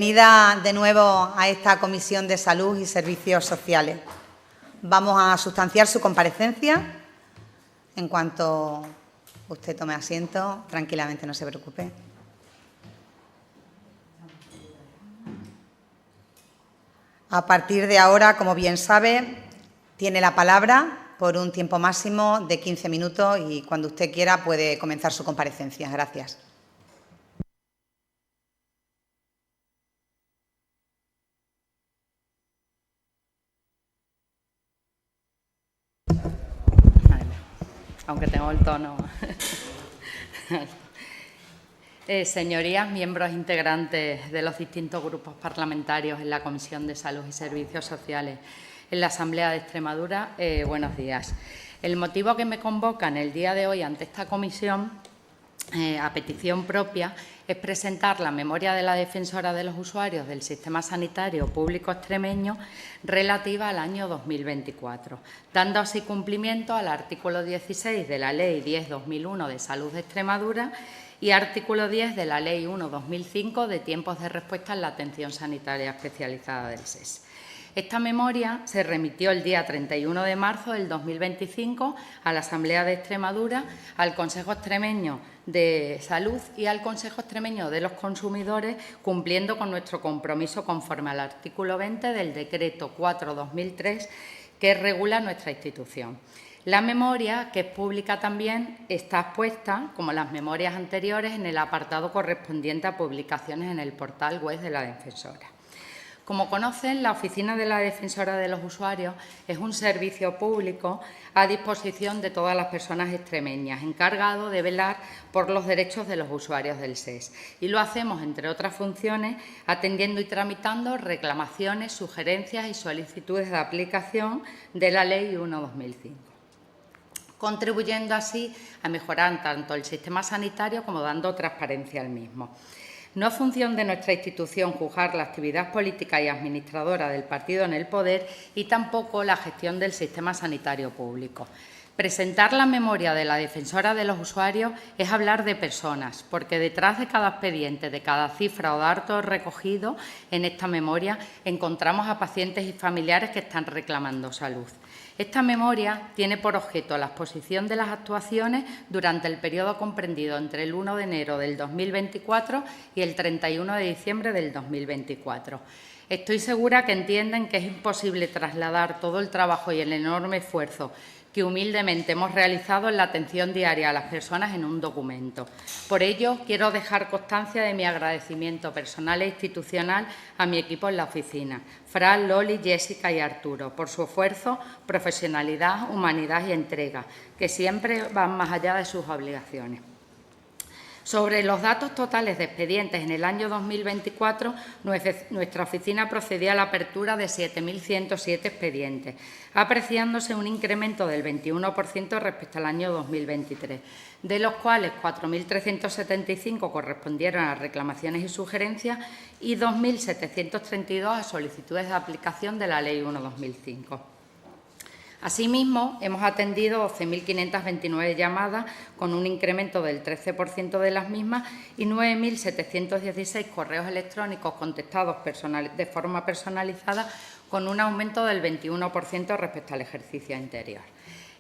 Bienvenida de nuevo a esta Comisión de Salud y Servicios Sociales. Vamos a sustanciar su comparecencia. En cuanto usted tome asiento, tranquilamente, no se preocupe. A partir de ahora, como bien sabe, tiene la palabra por un tiempo máximo de 15 minutos y cuando usted quiera puede comenzar su comparecencia. Gracias. Aunque tengo el tono. Señorías, miembros integrantes de los distintos grupos parlamentarios en la Comisión de Salud y Servicios Sociales en la Asamblea de Extremadura, buenos días. El motivo que me convoca en el día de hoy ante esta comisión, a petición propia, es presentar la memoria de la defensora de los usuarios del sistema sanitario público extremeño relativa al año 2024, dando así cumplimiento al artículo 16 de la Ley 10/2001 de Salud de Extremadura y artículo 10 de la Ley 1/2005 de tiempos de respuesta en la atención sanitaria especializada del SES. Esta memoria se remitió el día 31 de marzo del 2025 a la Asamblea de Extremadura, al Consejo Extremeño de Salud y al Consejo Extremeño de los Consumidores, cumpliendo con nuestro compromiso conforme al artículo 20 del Decreto 4/2003 que regula nuestra institución. La memoria, que es pública también, está expuesta, como las memorias anteriores, en el apartado correspondiente a publicaciones en el portal web de la defensora. Como conocen, la Oficina de la Defensora de los Usuarios es un servicio público a disposición de todas las personas extremeñas, encargado de velar por los derechos de los usuarios del SES. Y lo hacemos, entre otras funciones, atendiendo y tramitando reclamaciones, sugerencias y solicitudes de aplicación de la Ley 1/2005, contribuyendo así a mejorar tanto el sistema sanitario como dando transparencia al mismo. No es función de nuestra institución juzgar la actividad política y administradora del partido en el poder y tampoco la gestión del sistema sanitario público. Presentar la memoria de la defensora de los usuarios es hablar de personas, porque detrás de cada expediente, de cada cifra o dato recogido en esta memoria, encontramos a pacientes y familiares que están reclamando salud. Esta memoria tiene por objeto la exposición de las actuaciones durante el periodo comprendido entre el 1 de enero del 2024 y el 31 de diciembre del 2024. Estoy segura que entienden que es imposible trasladar todo el trabajo y el enorme esfuerzo que humildemente hemos realizado en la atención diaria a las personas en un documento. Por ello, quiero dejar constancia de mi agradecimiento personal e institucional a mi equipo en la oficina, Fran, Loli, Jessica y Arturo, por su esfuerzo, profesionalidad, humanidad y entrega, que siempre van más allá de sus obligaciones. Sobre los datos totales de expedientes en el año 2024, nuestra oficina procedió a la apertura de 7.107 expedientes, apreciándose un incremento del 21% respecto al año 2023, de los cuales 4.375 correspondieron a reclamaciones y sugerencias y 2.732 a solicitudes de aplicación de la Ley 1/2005. Asimismo, hemos atendido 12.529 llamadas, con un incremento del 13% de las mismas, y 9.716 correos electrónicos contestados de forma personalizada, con un aumento del 21% respecto al ejercicio anterior.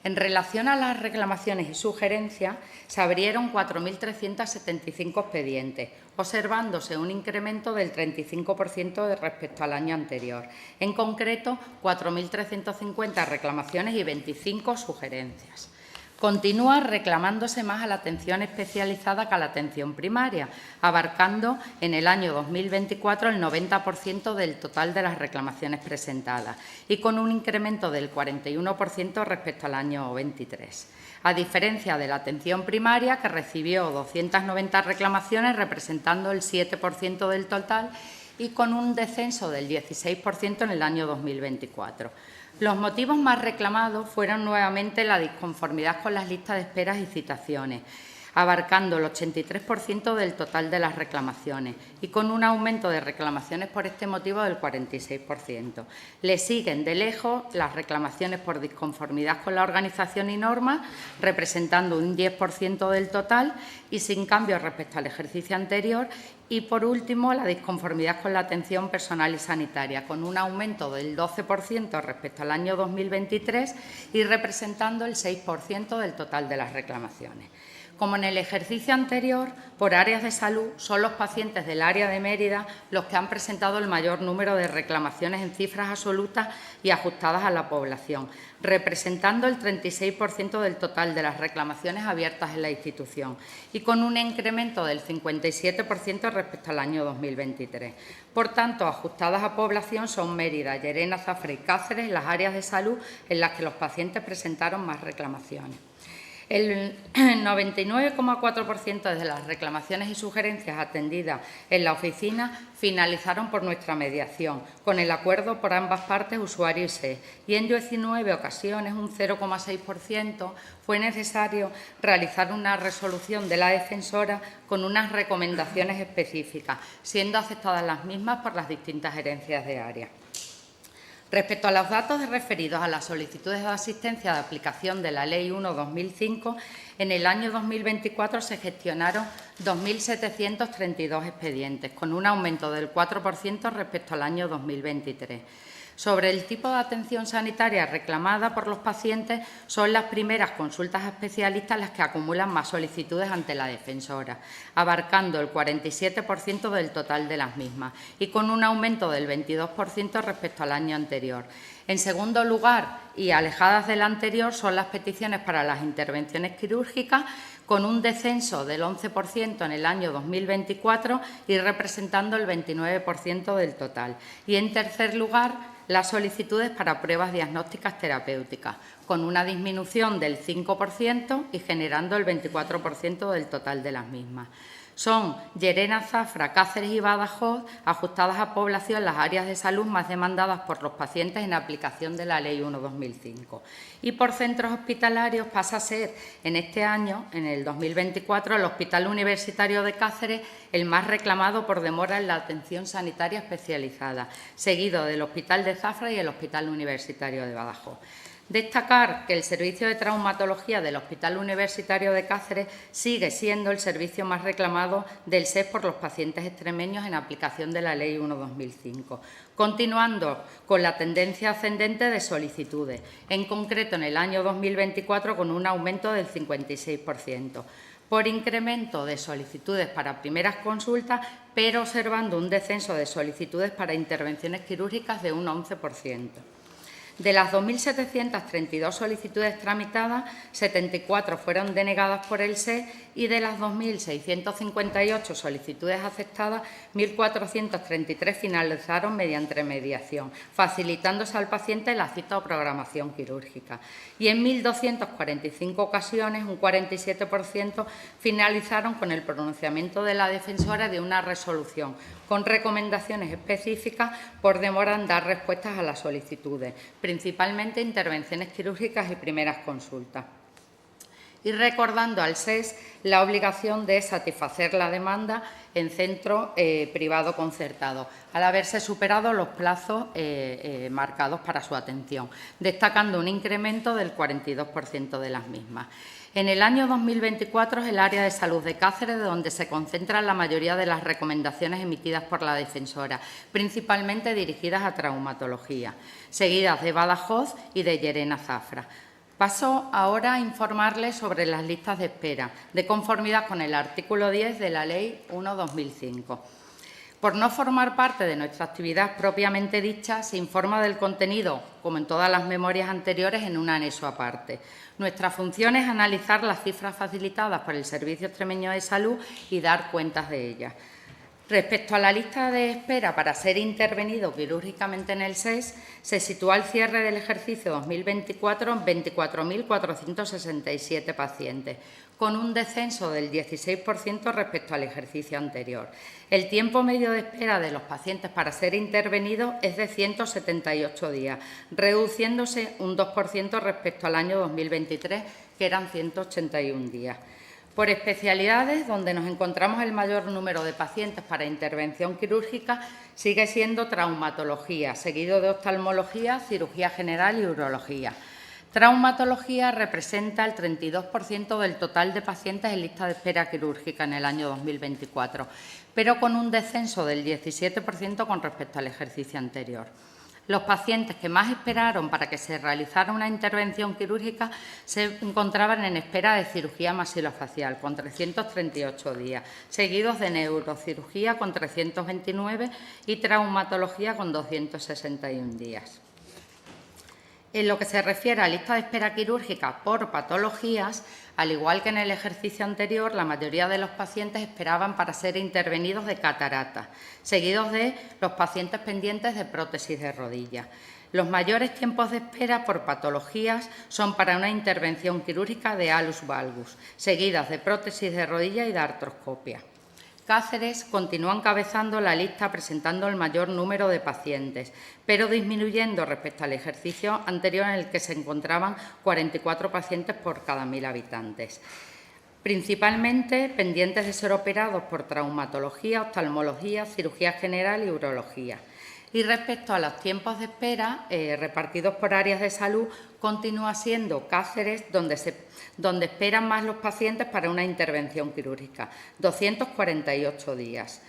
En relación a las reclamaciones y sugerencias, se abrieron 4.375 expedientes, observándose un incremento del 35% respecto al año anterior. En concreto, 4.350 reclamaciones y 25 sugerencias. Continúa reclamándose más a la atención especializada que a la atención primaria, abarcando en el año 2024 el 90% del total de las reclamaciones presentadas y con un incremento del 41% respecto al año 23. A diferencia de la atención primaria, que recibió 290 reclamaciones, representando el 7% del total y con un descenso del 16% en el año 2024. Los motivos más reclamados fueron nuevamente la disconformidad con las listas de esperas y citaciones, abarcando el 83% del total de las reclamaciones y con un aumento de reclamaciones por este motivo del 46%. Le siguen de lejos las reclamaciones por disconformidad con la organización y normas, representando un 10% del total y sin cambios respecto al ejercicio anterior, Y, por último, la disconformidad con la atención personal y sanitaria, con un aumento del 12% respecto al año 2023 y representando el 6% del total de las reclamaciones. Como en el ejercicio anterior, por áreas de salud, son los pacientes del área de Mérida los que han presentado el mayor número de reclamaciones en cifras absolutas y ajustadas a la población, representando el 36% del total de las reclamaciones abiertas en la institución y con un incremento del 57% respecto al año 2023. Por tanto, ajustadas a población son Mérida, Llerena, Zafra y Cáceres las áreas de salud en las que los pacientes presentaron más reclamaciones. El 99,4% de las reclamaciones y sugerencias atendidas en la oficina finalizaron por nuestra mediación, con el acuerdo por ambas partes, usuario y SES, y en 19 ocasiones, un 0,6%, fue necesario realizar una resolución de la defensora con unas recomendaciones específicas, siendo aceptadas las mismas por las distintas gerencias de área. Respecto a los datos referidos a las solicitudes de asistencia de aplicación de la Ley 1/2005, en el año 2024 se gestionaron 2.732 expedientes, con un aumento del 4% respecto al año 2023. Sobre el tipo de atención sanitaria reclamada por los pacientes, son las primeras consultas a especialistas las que acumulan más solicitudes ante la defensora, abarcando el 47% del total de las mismas y con un aumento del 22% respecto al año anterior. En segundo lugar, y alejadas del anterior, son las peticiones para las intervenciones quirúrgicas, con un descenso del 11% en el año 2024 y representando el 29% del total. Y, en tercer lugar, las solicitudes para pruebas diagnósticas terapéuticas, con una disminución del 5% y generando el 24% del total de las mismas. Son Llerena, Zafra, Cáceres y Badajoz, ajustadas a población, las áreas de salud más demandadas por los pacientes en aplicación de la Ley 1/2005. Y por centros hospitalarios pasa a ser, en este año, en el 2024, el Hospital Universitario de Cáceres el más reclamado por demora en la atención sanitaria especializada, seguido del Hospital de Zafra y el Hospital Universitario de Badajoz. Destacar que el servicio de traumatología del Hospital Universitario de Cáceres sigue siendo el servicio más reclamado del SES por los pacientes extremeños en aplicación de la Ley 1/2005, continuando con la tendencia ascendente de solicitudes, en concreto en el año 2024 con un aumento del 56%. Por incremento de solicitudes para primeras consultas, pero observando un descenso de solicitudes para intervenciones quirúrgicas de un 11%. De las 2.732 solicitudes tramitadas, 74 fueron denegadas por el SES y de las 2.658 solicitudes aceptadas, 1.433 finalizaron mediante mediación, facilitándose al paciente la cita o programación quirúrgica. Y en 1.245 ocasiones, un 47%, finalizaron con el pronunciamiento de la defensora de una resolución, con recomendaciones específicas por demora en dar respuestas a las solicitudes, principalmente intervenciones quirúrgicas y primeras consultas. Y recordando al SES la obligación de satisfacer la demanda en centro privado concertado, al haberse superado los plazos marcados para su atención, destacando un incremento del 42% de las mismas. En el año 2024 es el área de salud de Cáceres donde se concentran la mayoría de las recomendaciones emitidas por la defensora, principalmente dirigidas a traumatología, seguidas de Badajoz y de Llerena, Zafra. Paso ahora a informarles sobre las listas de espera, de conformidad con el artículo 10 de la Ley 1/2005. Por no formar parte de nuestra actividad propiamente dicha, se informa del contenido, como en todas las memorias anteriores, en un anexo aparte. Nuestra función es analizar las cifras facilitadas por el Servicio Extremeño de Salud y dar cuentas de ellas. Respecto a la lista de espera para ser intervenido quirúrgicamente en el SES, se sitúa al cierre del ejercicio 2024 en 24.467 pacientes, con un descenso del 16% respecto al ejercicio anterior. El tiempo medio de espera de los pacientes para ser intervenidos es de 178 días, reduciéndose un 2% respecto al año 2023, que eran 181 días. Por especialidades, donde nos encontramos el mayor número de pacientes para intervención quirúrgica, sigue siendo traumatología, seguido de oftalmología, cirugía general y urología. Traumatología representa el 32% del total de pacientes en lista de espera quirúrgica en el año 2024, pero con un descenso del 17% con respecto al ejercicio anterior. Los pacientes que más esperaron para que se realizara una intervención quirúrgica se encontraban en espera de cirugía maxilofacial, con 338 días, seguidos de neurocirugía, con 329, y traumatología, con 261 días. En lo que se refiere a lista de espera quirúrgica por patologías, al igual que en el ejercicio anterior, la mayoría de los pacientes esperaban para ser intervenidos de catarata, seguidos de los pacientes pendientes de prótesis de rodilla. Los mayores tiempos de espera por patologías son para una intervención quirúrgica de alus valgus, seguidas de prótesis de rodilla y de artroscopia. Cáceres continúa encabezando la lista presentando el mayor número de pacientes, pero disminuyendo respecto al ejercicio anterior en el que se encontraban 44 pacientes por cada 1.000 habitantes. Principalmente pendientes de ser operados por traumatología, oftalmología, cirugía general y urología. Y respecto a los tiempos de espera repartidos por áreas de salud, continúa siendo Cáceres donde esperan más los pacientes para una intervención quirúrgica, 248 días,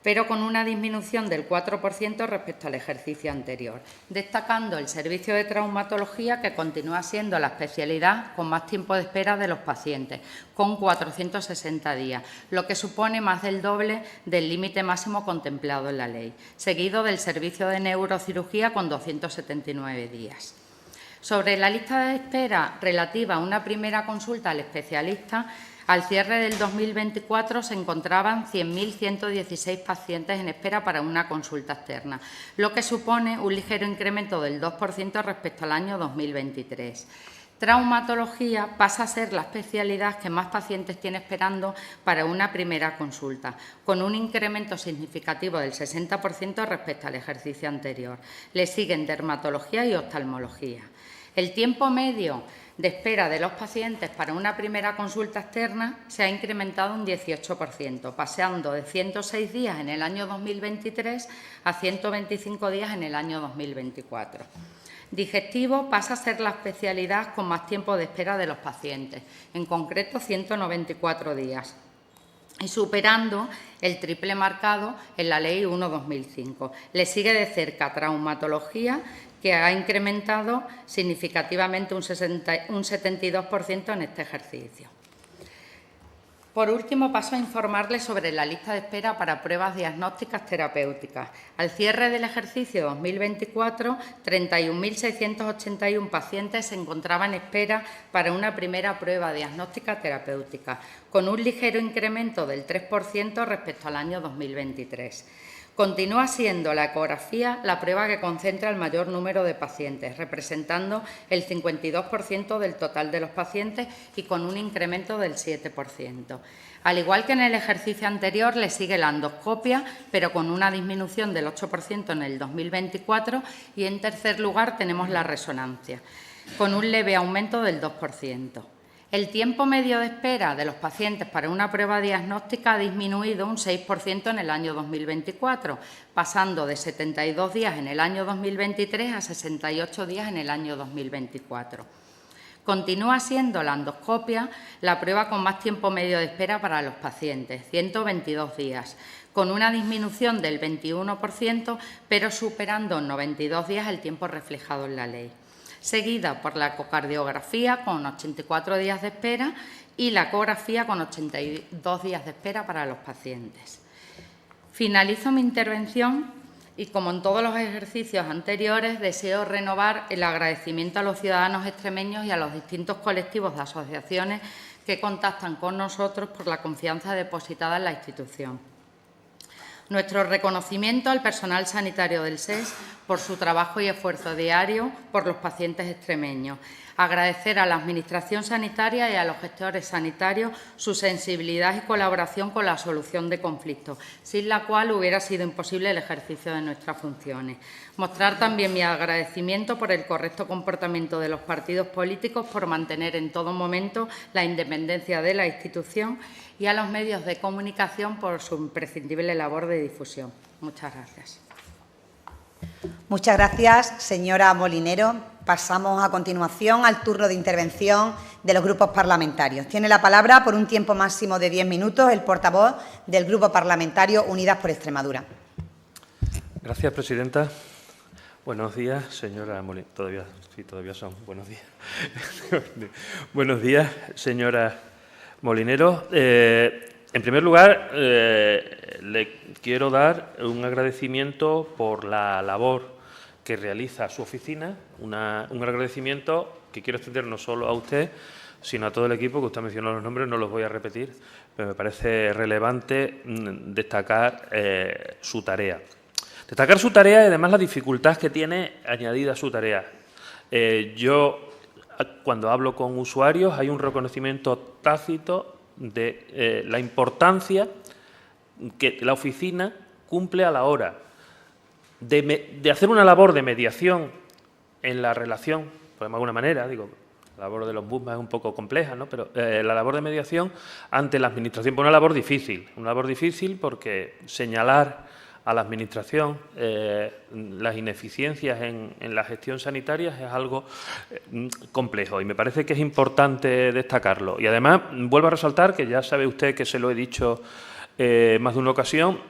pero con una disminución del 4% respecto al ejercicio anterior, destacando el servicio de traumatología, que continúa siendo la especialidad con más tiempo de espera de los pacientes, con 460 días, lo que supone más del doble del límite máximo contemplado en la ley, seguido del servicio de neurocirugía con 279 días. Sobre la lista de espera relativa a una primera consulta al especialista, al cierre del 2024 se encontraban 100.116 pacientes en espera para una consulta externa, lo que supone un ligero incremento del 2% respecto al año 2023. Traumatología pasa a ser la especialidad que más pacientes tiene esperando para una primera consulta, con un incremento significativo del 60% respecto al ejercicio anterior. Le siguen dermatología y oftalmología. El tiempo medio de espera de los pacientes para una primera consulta externa se ha incrementado un 18%, pasando de 106 días en el año 2023 a 125 días en el año 2024. Digestivo pasa a ser la especialidad con más tiempo de espera de los pacientes, en concreto 194 días, y superando el triple marcado en la Ley 1/2005. Le sigue de cerca traumatología, que ha incrementado significativamente un 72% en este ejercicio. Por último, paso a informarles sobre la lista de espera para pruebas diagnósticas terapéuticas. Al cierre del ejercicio 2024, 31.681 pacientes se encontraban en espera para una primera prueba diagnóstica terapéutica, con un ligero incremento del 3% respecto al año 2023. Continúa siendo la ecografía la prueba que concentra el mayor número de pacientes, representando el 52% del total de los pacientes y con un incremento del 7%. Al igual que en el ejercicio anterior, le sigue la endoscopia, pero con una disminución del 8% en el 2024, y en tercer lugar tenemos la resonancia, con un leve aumento del 2%. El tiempo medio de espera de los pacientes para una prueba diagnóstica ha disminuido un 6% en el año 2024, pasando de 72 días en el año 2023 a 68 días en el año 2024. Continúa siendo la endoscopia la prueba con más tiempo medio de espera para los pacientes, 122 días, con una disminución del 21%, pero superando en 92 días el tiempo reflejado en la ley, seguida por la ecocardiografía con 84 días de espera y la ecografía con 82 días de espera para los pacientes. Finalizo mi intervención y, como en todos los ejercicios anteriores, deseo renovar el agradecimiento a los ciudadanos extremeños y a los distintos colectivos de asociaciones que contactan con nosotros por la confianza depositada en la institución. Nuestro reconocimiento al personal sanitario del SES por su trabajo y esfuerzo diario por los pacientes extremeños. Agradecer a la Administración sanitaria y a los gestores sanitarios su sensibilidad y colaboración con la solución de conflictos, sin la cual hubiera sido imposible el ejercicio de nuestras funciones. Mostrar también mi agradecimiento por el correcto comportamiento de los partidos políticos por mantener en todo momento la independencia de la institución, y a los medios de comunicación por su imprescindible labor de difusión. Muchas gracias. Muchas gracias, señora Molinero. Pasamos a continuación al turno de intervención de los grupos parlamentarios. Tiene la palabra por un tiempo máximo de 10 minutos el portavoz del Grupo Parlamentario Unidas por Extremadura. Gracias, presidenta. Buenos días, señora Molinero. Todavía son buenos días. Buenos días, señora Molinero. En primer lugar, le quiero dar un agradecimiento por la labor que realiza su oficina, un agradecimiento que quiero extender no solo a usted, sino a todo el equipo, que usted mencionó los nombres, no los voy a repetir, pero me parece relevante destacar su tarea. Destacar su tarea y además la dificultad que tiene añadida a su tarea. Yo, cuando hablo con usuarios, hay un reconocimiento tácito de la importancia que la oficina cumple a la hora de hacer una labor de mediación en la relación, por alguna manera, digo, la labor del ombudsman es un poco compleja, ¿no? Pero la labor de mediación ante la Administración, pues una labor difícil porque señalar a la Administración las ineficiencias en la gestión sanitaria es algo complejo y me parece que es importante destacarlo. Y además, vuelvo a resaltar, que ya sabe usted que se lo he dicho más de una ocasión,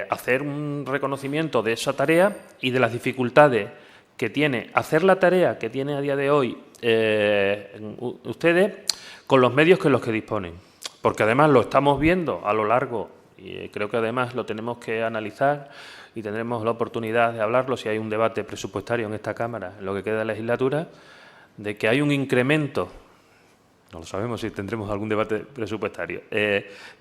hacer un reconocimiento de esa tarea y de las dificultades que tiene hacer la tarea que tiene a día de hoy ustedes con los medios con los que disponen. Porque además lo estamos viendo a lo largo, y creo que además lo tenemos que analizar y tendremos la oportunidad de hablarlo si hay un debate presupuestario en esta Cámara en lo que queda de legislatura, de que hay un incremento. No lo sabemos si tendremos algún debate presupuestario.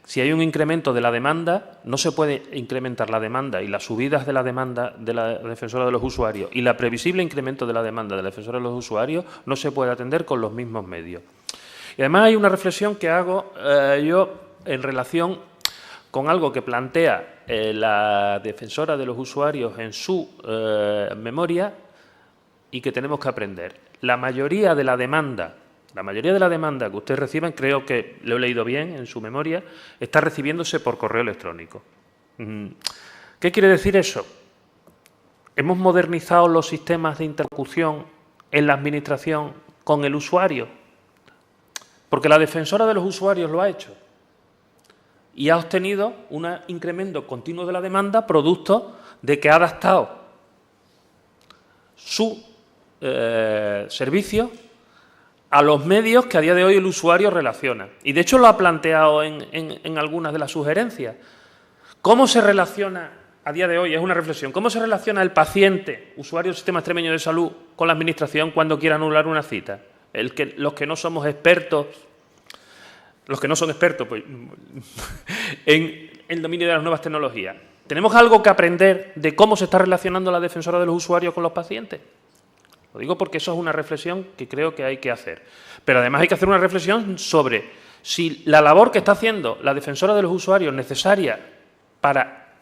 Si hay un incremento de la demanda, no se puede incrementar la demanda y las subidas de la demanda de la defensora de los usuarios y la previsible incremento de la demanda de la defensora de los usuarios no se puede atender con los mismos medios. Y además hay una reflexión que hago yo en relación con algo que plantea la defensora de los usuarios en su memoria y que tenemos que aprender. La mayoría de la demanda que ustedes reciben, creo que lo he leído bien en su memoria, está recibiéndose por correo electrónico. ¿Qué quiere decir eso? ¿Hemos modernizado los sistemas de interlocución en la Administración con el usuario? Porque la defensora de los usuarios lo ha hecho y ha obtenido un incremento continuo de la demanda producto de que ha adaptado su servicio a los medios que a día de hoy el usuario relaciona. Y de hecho lo ha planteado en algunas de las sugerencias. ¿Cómo se relaciona a día de hoy? Es una reflexión. ¿Cómo se relaciona el paciente, usuario del Sistema Extremeño de Salud, con la Administración cuando quiera anular una cita? Los que no somos expertos, pues, en el dominio de las nuevas tecnologías. ¿Tenemos algo que aprender de cómo se está relacionando la defensora de los usuarios con los pacientes? Lo digo porque eso es una reflexión que creo que hay que hacer. Pero además hay que hacer una reflexión sobre si la labor que está haciendo la defensora de los usuarios necesaria para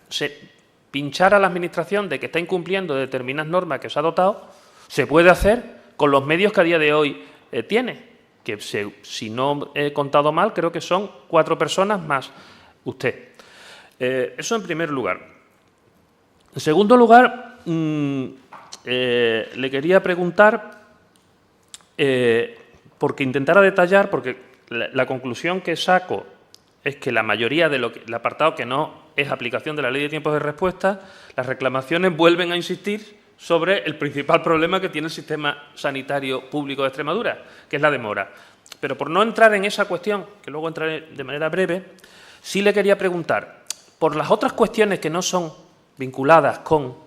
pinchar a la Administración de que está incumpliendo determinadas normas que se ha dotado, se puede hacer con los medios que a día de hoy tiene. Que si no he contado mal, creo que son 4 personas más usted. Eso en primer lugar. En segundo lugar, le quería preguntar, porque intentara detallar, porque la conclusión que saco es que la mayoría de el apartado que no es aplicación de la Ley de Tiempos de Respuesta, las reclamaciones vuelven a insistir sobre el principal problema que tiene el sistema sanitario público de Extremadura, que es la demora. Pero por no entrar en esa cuestión, que luego entraré de manera breve, sí le quería preguntar, por las otras cuestiones que no son vinculadas con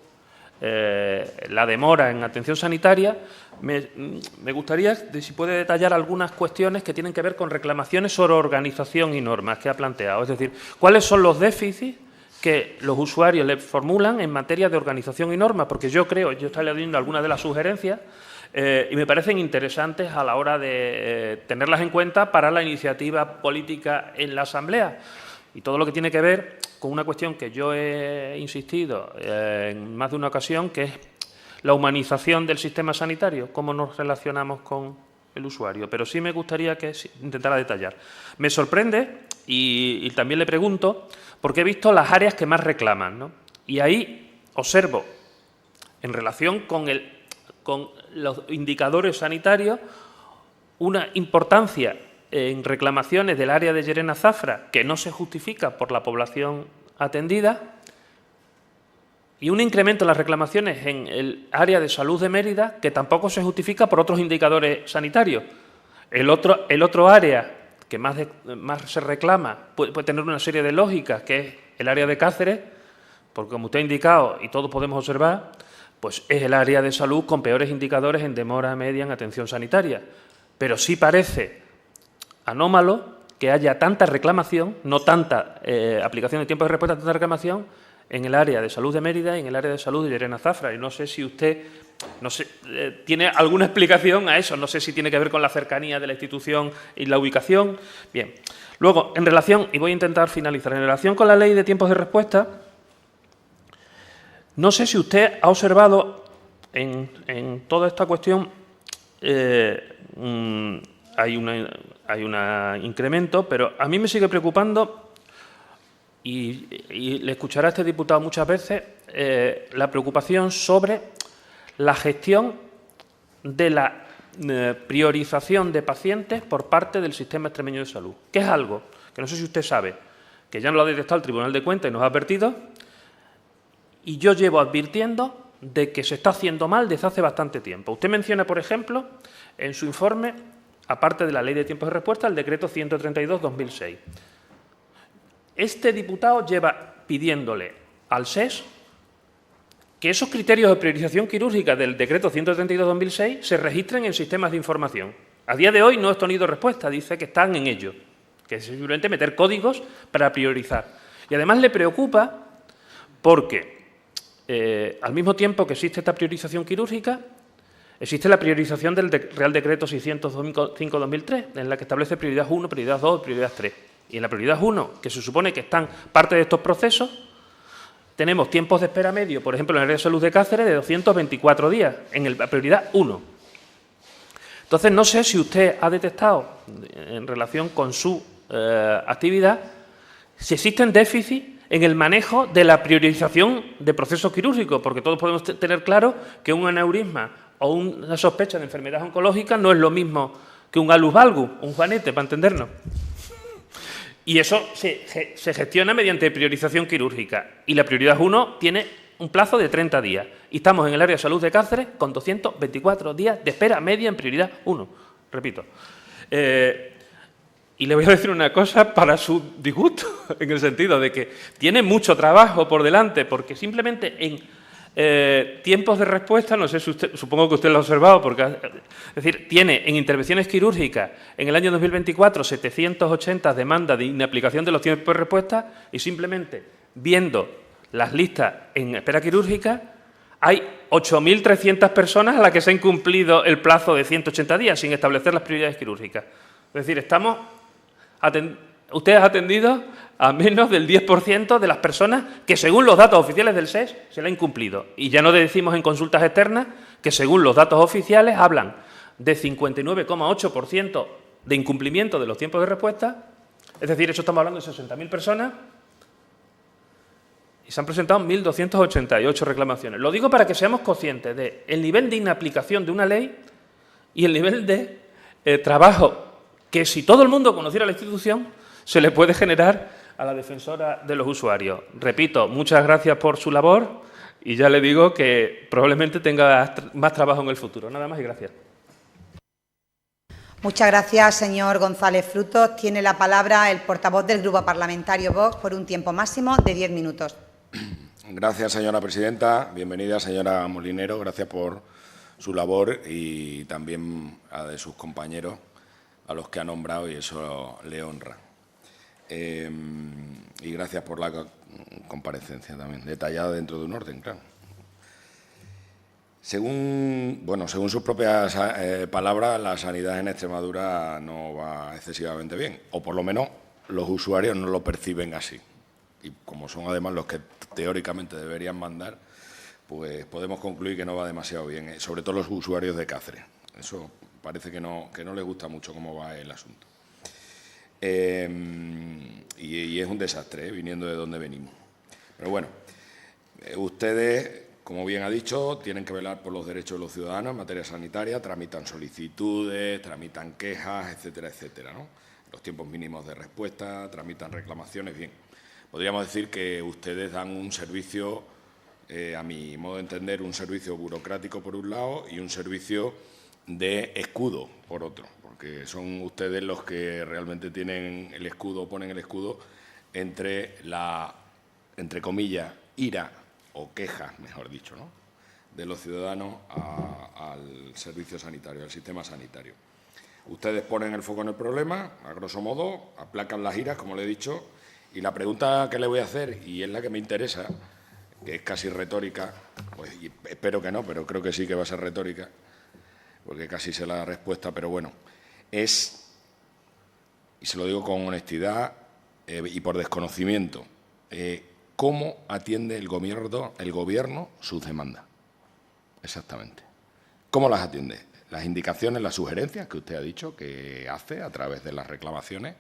la demora en atención sanitaria, me gustaría si puede detallar algunas cuestiones que tienen que ver con reclamaciones sobre organización y normas que ha planteado. Es decir, ¿cuáles son los déficits que los usuarios le formulan en materia de organización y normas? Porque yo estoy leyendo algunas de las sugerencias y me parecen interesantes a la hora de tenerlas en cuenta para la iniciativa política en la Asamblea. Y todo lo que tiene que ver con una cuestión que yo he insistido en más de una ocasión, que es la humanización del sistema sanitario, cómo nos relacionamos con el usuario. Pero sí me gustaría que intentara detallar. Me sorprende y también le pregunto, porque he visto las áreas que más reclaman, ¿no? Y ahí observo en relación con los indicadores sanitarios, una importancia en reclamaciones del área de Llerena Zafra que no se justifica por la población atendida y un incremento en las reclamaciones en el área de salud de Mérida que tampoco se justifica por otros indicadores sanitarios. El otro área que más se reclama puede tener una serie de lógicas, que es el área de Cáceres, porque como usted ha indicado y todos podemos observar, pues es el área de salud con peores indicadores en demora media en atención sanitaria. Pero sí parece anómalo que haya tanta reclamación, no tanta aplicación de tiempo de respuesta, tanta reclamación en el área de salud de Mérida y en el área de salud de Llerena Zafra. Y no sé si usted tiene alguna explicación a eso, no sé si tiene que ver con la cercanía de la institución y la ubicación. Bien, luego, en relación, y voy a intentar finalizar, en relación con la ley de tiempos de respuesta, no sé si usted ha observado en toda esta cuestión, hay un incremento, pero a mí me sigue preocupando, y le escuchará a este diputado muchas veces, la preocupación sobre la gestión de la priorización de pacientes por parte del Sistema Extremeño de Salud, que es algo que no sé si usted sabe, que ya nos lo ha detectado el Tribunal de Cuentas y nos ha advertido, y yo llevo advirtiendo de que se está haciendo mal desde hace bastante tiempo. Usted menciona, por ejemplo, en su informe, aparte de la Ley de Tiempos de Respuesta, el Decreto 132/2006. Este diputado lleva pidiéndole al SES que esos criterios de priorización quirúrgica del Decreto 132/2006 se registren en sistemas de información. A día de hoy no ha obtenido respuesta, dice que están en ello, que es simplemente meter códigos para priorizar. Y además le preocupa porque al mismo tiempo que existe esta priorización quirúrgica, existe la priorización del Real Decreto 605/2003, en la que establece prioridad 1, prioridad 2, prioridad 3. Y en la prioridad 1, que se supone que están parte de estos procesos, tenemos tiempos de espera medio, por ejemplo, en el área de salud de Cáceres, de 224 días, en la prioridad 1. Entonces, no sé si usted ha detectado, en relación con su actividad, si existen déficits en el manejo de la priorización de procesos quirúrgicos, porque todos podemos tener claro que un aneurisma o una sospecha de enfermedad oncológica no es lo mismo que un alus valgus, un juanete, para entendernos. Y eso se gestiona mediante priorización quirúrgica. Y la prioridad 1 tiene un plazo de 30 días. Y estamos en el área de salud de Cáceres con 224 días de espera media en prioridad 1. Repito. Y le voy a decir una cosa para su disgusto, en el sentido de que tiene mucho trabajo por delante, porque simplemente en tiempos de respuesta, no sé si usted, supongo que usted lo ha observado, porque es decir, tiene en intervenciones quirúrgicas en el año 2024 780 demandas de inaplicación de los tiempos de respuesta y simplemente viendo las listas en espera quirúrgica hay 8.300 personas a las que se ha incumplido el plazo de 180 días sin establecer las prioridades quirúrgicas. Es decir, usted ha atendido a menos del 10% de las personas que, según los datos oficiales del SES, se le ha incumplido. Y ya no decimos en consultas externas que, según los datos oficiales, hablan de 59,8% de incumplimiento de los tiempos de respuesta. Es decir, eso estamos hablando de 60.000 personas y se han presentado 1.288 reclamaciones. Lo digo para que seamos conscientes del nivel de inaplicación de una ley y el nivel de trabajo que, si todo el mundo conociera la institución, se le puede generar a la defensora de los usuarios. Repito, muchas gracias por su labor y ya le digo que probablemente tenga más trabajo en el futuro. Nada más y gracias. Muchas gracias, señor González Frutos. Tiene la palabra el portavoz del Grupo Parlamentario Vox por un tiempo máximo de 10 minutos. Gracias, señora presidenta. Bienvenida, señora Molinero. Gracias por su labor y también a de sus compañeros, a los que ha nombrado, y eso le honra. Y gracias por la comparecencia también, detallada dentro de un orden, claro. Según sus propias palabras, la sanidad en Extremadura no va excesivamente bien, o por lo menos los usuarios no lo perciben así. Y como son además los que teóricamente deberían mandar, pues podemos concluir que no va demasiado bien, sobre todo los usuarios de Cáceres. Eso parece que no les gusta mucho cómo va el asunto. Y es un desastre, viniendo de donde venimos. Pero bueno, ustedes, como bien ha dicho, tienen que velar por los derechos de los ciudadanos en materia sanitaria, tramitan solicitudes, tramitan quejas, etcétera, etcétera, ¿no? Los tiempos mínimos de respuesta, tramitan reclamaciones, bien. Podríamos decir que ustedes dan un servicio, a mi modo de entender, un servicio burocrático por un lado y un servicio de escudo por otro, porque son ustedes los que realmente tienen el escudo, ponen el escudo entre la, entre comillas, ira o quejas, mejor dicho, ¿no?, de los ciudadanos al servicio sanitario, al sistema sanitario. Ustedes ponen el foco en el problema, a grosso modo, aplacan las iras, como le he dicho, y la pregunta que le voy a hacer, y es la que me interesa, que es casi retórica, pues y espero que no, pero creo que sí que va a ser retórica, porque casi sé la respuesta, pero bueno, es, y se lo digo con honestidad y por desconocimiento, ¿cómo atiende el gobierno sus demandas? Exactamente. ¿Cómo las atiende? Las indicaciones, las sugerencias que usted ha dicho que hace a través de las reclamaciones,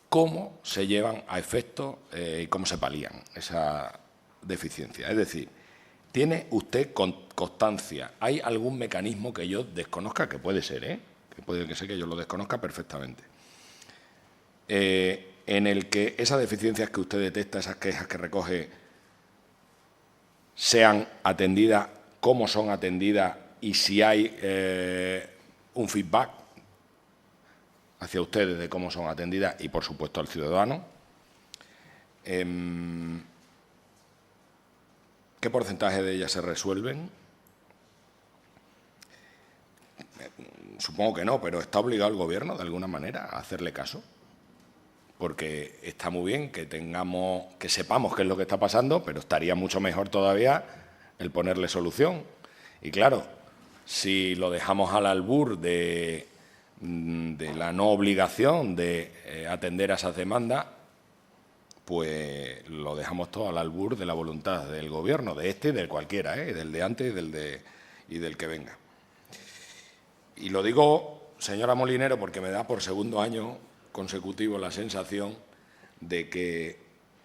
¿cómo se llevan a efecto y cómo se palían esa deficiencia? Es decir, ¿tiene usted constancia? ¿Hay algún mecanismo que yo desconozca? Que puede ser, que puede ser que yo lo desconozca perfectamente. En el que esas deficiencias que usted detecta, esas quejas que recoge, sean atendidas, cómo son atendidas y si hay un feedback hacia ustedes de cómo son atendidas y, por supuesto, al ciudadano. ¿Qué porcentaje de ellas se resuelven? Supongo que no, pero ¿está obligado el Gobierno, de alguna manera, a hacerle caso? Porque está muy bien que sepamos qué es lo que está pasando, pero estaría mucho mejor todavía el ponerle solución. Y claro, si lo dejamos al albur de la no obligación de atender a esas demandas, pues lo dejamos todo al albur de la voluntad del Gobierno, de este y del cualquiera, del de antes y del que venga. Y lo digo, señora Molinero, porque me da por segundo año consecutivo la sensación de que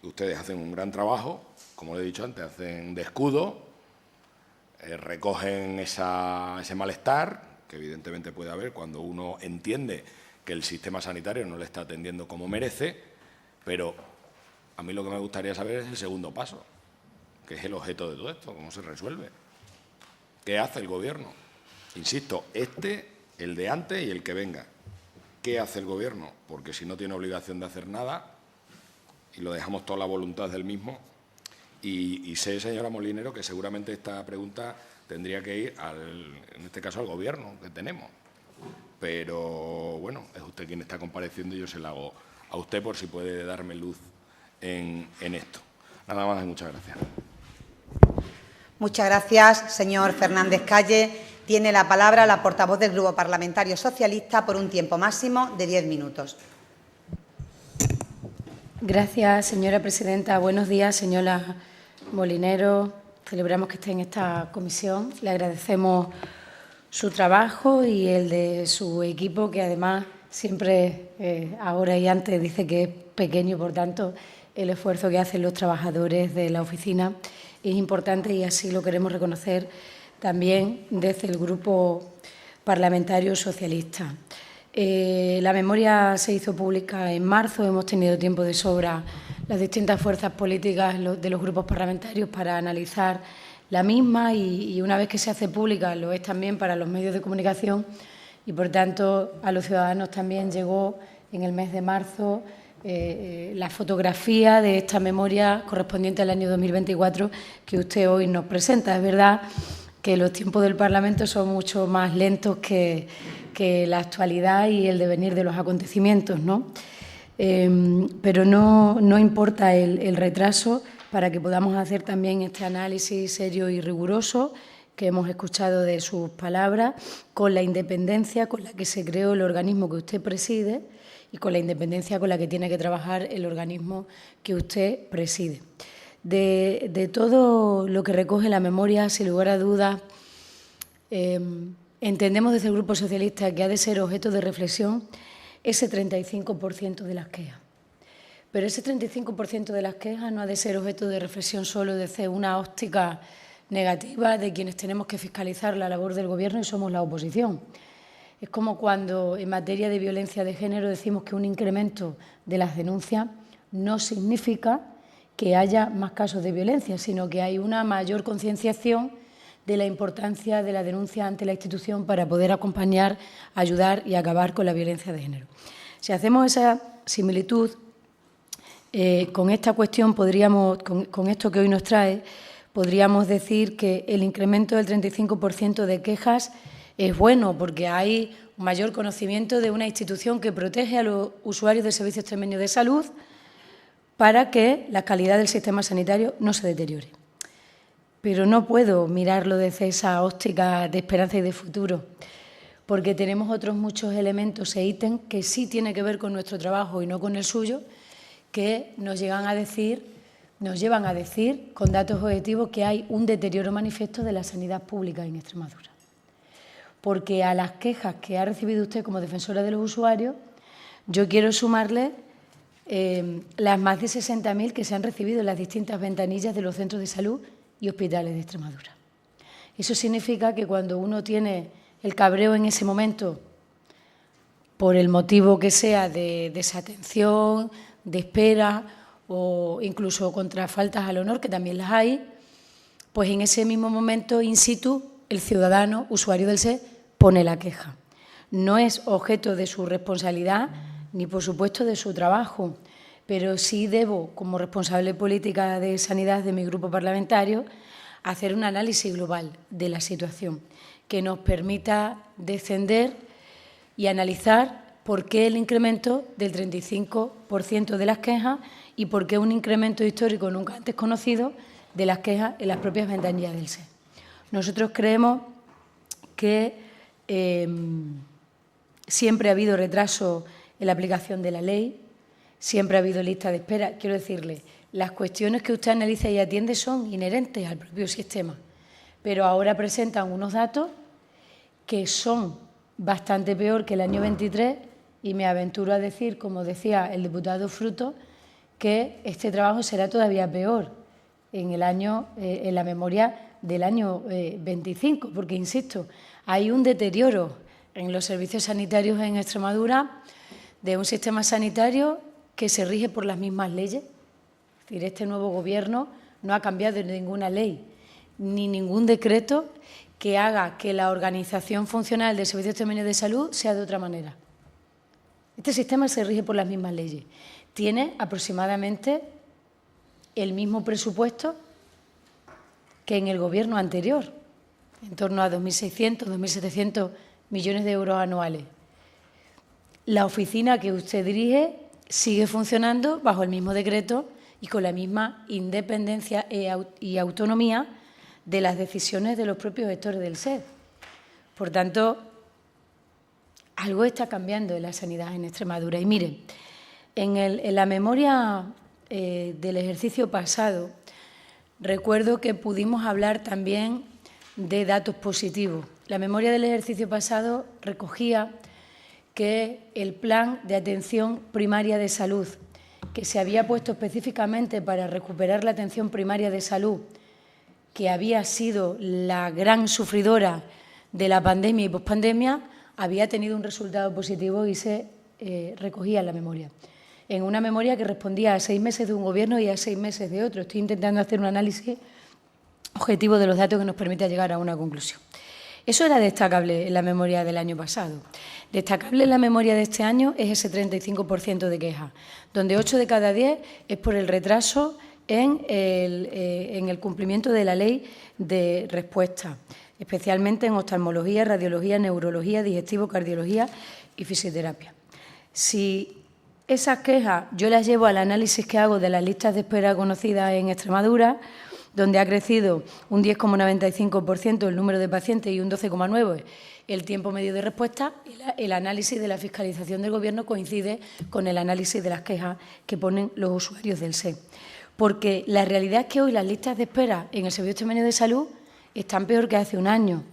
ustedes hacen un gran trabajo, como le he dicho antes, hacen de escudo, recogen ese malestar que evidentemente puede haber cuando uno entiende que el sistema sanitario no le está atendiendo como merece, pero a mí lo que me gustaría saber es el segundo paso, que es el objeto de todo esto, cómo se resuelve. ¿Qué hace el Gobierno? Insisto, el de antes y el que venga. ¿Qué hace el Gobierno? Porque si no tiene obligación de hacer nada y lo dejamos toda la voluntad del mismo. Y sé, señora Molinero, que seguramente esta pregunta tendría que ir, en este caso, al Gobierno que tenemos. Pero, bueno, es usted quien está compareciendo y yo se la hago a usted por si puede darme luz en esto. Nada más y muchas gracias. Muchas gracias, señor Fernández Calle. Tiene la palabra la portavoz del Grupo Parlamentario Socialista por un tiempo máximo de 10 minutos. Gracias, señora presidenta. Buenos días, señora Molinero. Celebramos que esté en esta comisión. Le agradecemos su trabajo y el de su equipo, que además siempre, ahora y antes, dice que es pequeño, por tanto, el esfuerzo que hacen los trabajadores de la oficina es importante y así lo queremos reconocer también desde el Grupo Parlamentario Socialista. La memoria se hizo pública en marzo, hemos tenido tiempo de sobra las distintas fuerzas políticas de los grupos parlamentarios para analizar la misma y una vez que se hace pública lo es también para los medios de comunicación y, por tanto, a los ciudadanos también llegó en el mes de marzo la fotografía de esta memoria correspondiente al año 2024 que usted hoy nos presenta. Es verdad que los tiempos del Parlamento son mucho más lentos que la actualidad y el devenir de los acontecimientos, ¿no? Pero no importa el retraso para que podamos hacer también este análisis serio y riguroso que hemos escuchado de sus palabras, con la independencia con la que se creó el organismo que usted preside y con la independencia con la que tiene que trabajar el organismo que usted preside. De todo lo que recoge la memoria, sin lugar a dudas, entendemos desde el Grupo Socialista que ha de ser objeto de reflexión ese 35% de las quejas. Pero ese 35% de las quejas no ha de ser objeto de reflexión solo desde una óptica negativas de quienes tenemos que fiscalizar la labor del Gobierno y somos la oposición. Es como cuando en materia de violencia de género decimos que un incremento de las denuncias no significa que haya más casos de violencia, sino que hay una mayor concienciación de la importancia de la denuncia ante la institución para poder acompañar, ayudar y acabar con la violencia de género. Si hacemos esa similitud con esta cuestión, con esto que hoy nos trae, podríamos decir que el incremento del 35% de quejas es bueno porque hay un mayor conocimiento de una institución que protege a los usuarios del Servicio Extremeño de Salud para que la calidad del sistema sanitario no se deteriore. Pero no puedo mirarlo desde esa óptica de esperanza y de futuro, porque tenemos otros muchos elementos e ítems que sí tienen que ver con nuestro trabajo y no con el suyo, que nos llevan a decir con datos objetivos que hay un deterioro manifiesto de la sanidad pública en Extremadura. Porque a las quejas que ha recibido usted como defensora de los usuarios, yo quiero sumarle las más de 60.000 que se han recibido en las distintas ventanillas de los centros de salud y hospitales de Extremadura. Eso significa que cuando uno tiene el cabreo en ese momento, por el motivo que sea de desatención, de espera o incluso contra faltas al honor, que también las hay, pues en ese mismo momento, in situ, el ciudadano, usuario del SE, pone la queja. No es objeto de su responsabilidad ni, por supuesto, de su trabajo, pero sí debo, como responsable política de sanidad de mi grupo parlamentario, hacer un análisis global de la situación que nos permita descender y analizar por qué el incremento del 35% de las quejas y por qué un incremento histórico nunca antes conocido de las quejas en las propias ventanillas del SE. Nosotros creemos que siempre ha habido retraso en la aplicación de la ley, siempre ha habido lista de espera. Quiero decirle, las cuestiones que usted analiza y atiende son inherentes al propio sistema, pero ahora presentan unos datos que son bastante peor que el año 23 y me aventuro a decir, como decía el diputado Fruto, que este trabajo será todavía peor en la memoria del año 25, porque, insisto, hay un deterioro en los servicios sanitarios en Extremadura de un sistema sanitario que se rige por las mismas leyes. Es decir, este nuevo Gobierno no ha cambiado ninguna ley ni ningún decreto que haga que la organización funcional del Servicio Extremeño de Salud sea de otra manera. Este sistema se rige por las mismas leyes. Tiene aproximadamente el mismo presupuesto que en el Gobierno anterior, en torno a 2.600, 2.700 millones de euros anuales. La oficina que usted dirige sigue funcionando bajo el mismo decreto y con la misma independencia y autonomía de las decisiones de los propios gestores del SED. Por tanto, algo está cambiando en la sanidad en Extremadura. Y miren, en la memoria del ejercicio pasado, recuerdo que pudimos hablar también de datos positivos. La memoria del ejercicio pasado recogía que el plan de atención primaria de salud, que se había puesto específicamente para recuperar la atención primaria de salud, que había sido la gran sufridora de la pandemia y pospandemia, había tenido un resultado positivo y se recogía en la memoria. En una memoria que respondía a 6 meses de un Gobierno y a 6 meses de otro. Estoy intentando hacer un análisis objetivo de los datos que nos permita llegar a una conclusión. Eso era destacable en la memoria del año pasado. Destacable en la memoria de este año es ese 35% de quejas, donde 8 de cada 10 es por el retraso en el cumplimiento de la ley de respuesta, especialmente en oftalmología, radiología, neurología, digestivo, cardiología y fisioterapia. Si esas quejas yo las llevo al análisis que hago de las listas de espera conocidas en Extremadura, donde ha crecido un 10,95% el número de pacientes y un 12,9% el tiempo medio de respuesta, el análisis de la fiscalización del Gobierno coincide con el análisis de las quejas que ponen los usuarios del SE. Porque la realidad es que hoy las listas de espera en el Servicio Extremeño de Salud están peor que hace un año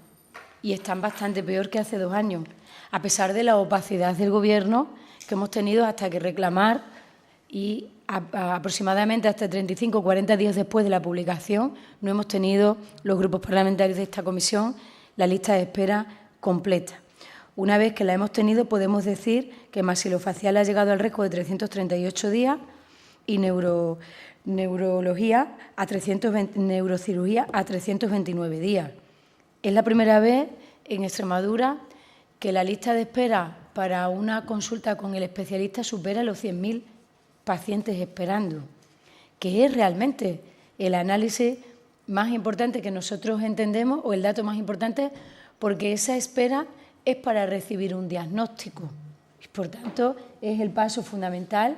y están bastante peor que hace 2 años, a pesar de la opacidad del Gobierno que hemos tenido hasta que reclamar y aproximadamente hasta 35 o 40 días después de la publicación no hemos tenido los grupos parlamentarios de esta comisión la lista de espera completa. Una vez que la hemos tenido, podemos decir que maxilofacial ha llegado al récord de 338 días y neurocirugía a 329 días. Es la primera vez en Extremadura que la lista de espera para una consulta con el especialista supera los 100.000 pacientes esperando, que es realmente el análisis más importante que nosotros entendemos, o el dato más importante, porque esa espera es para recibir un diagnóstico. Y, por tanto, es el paso fundamental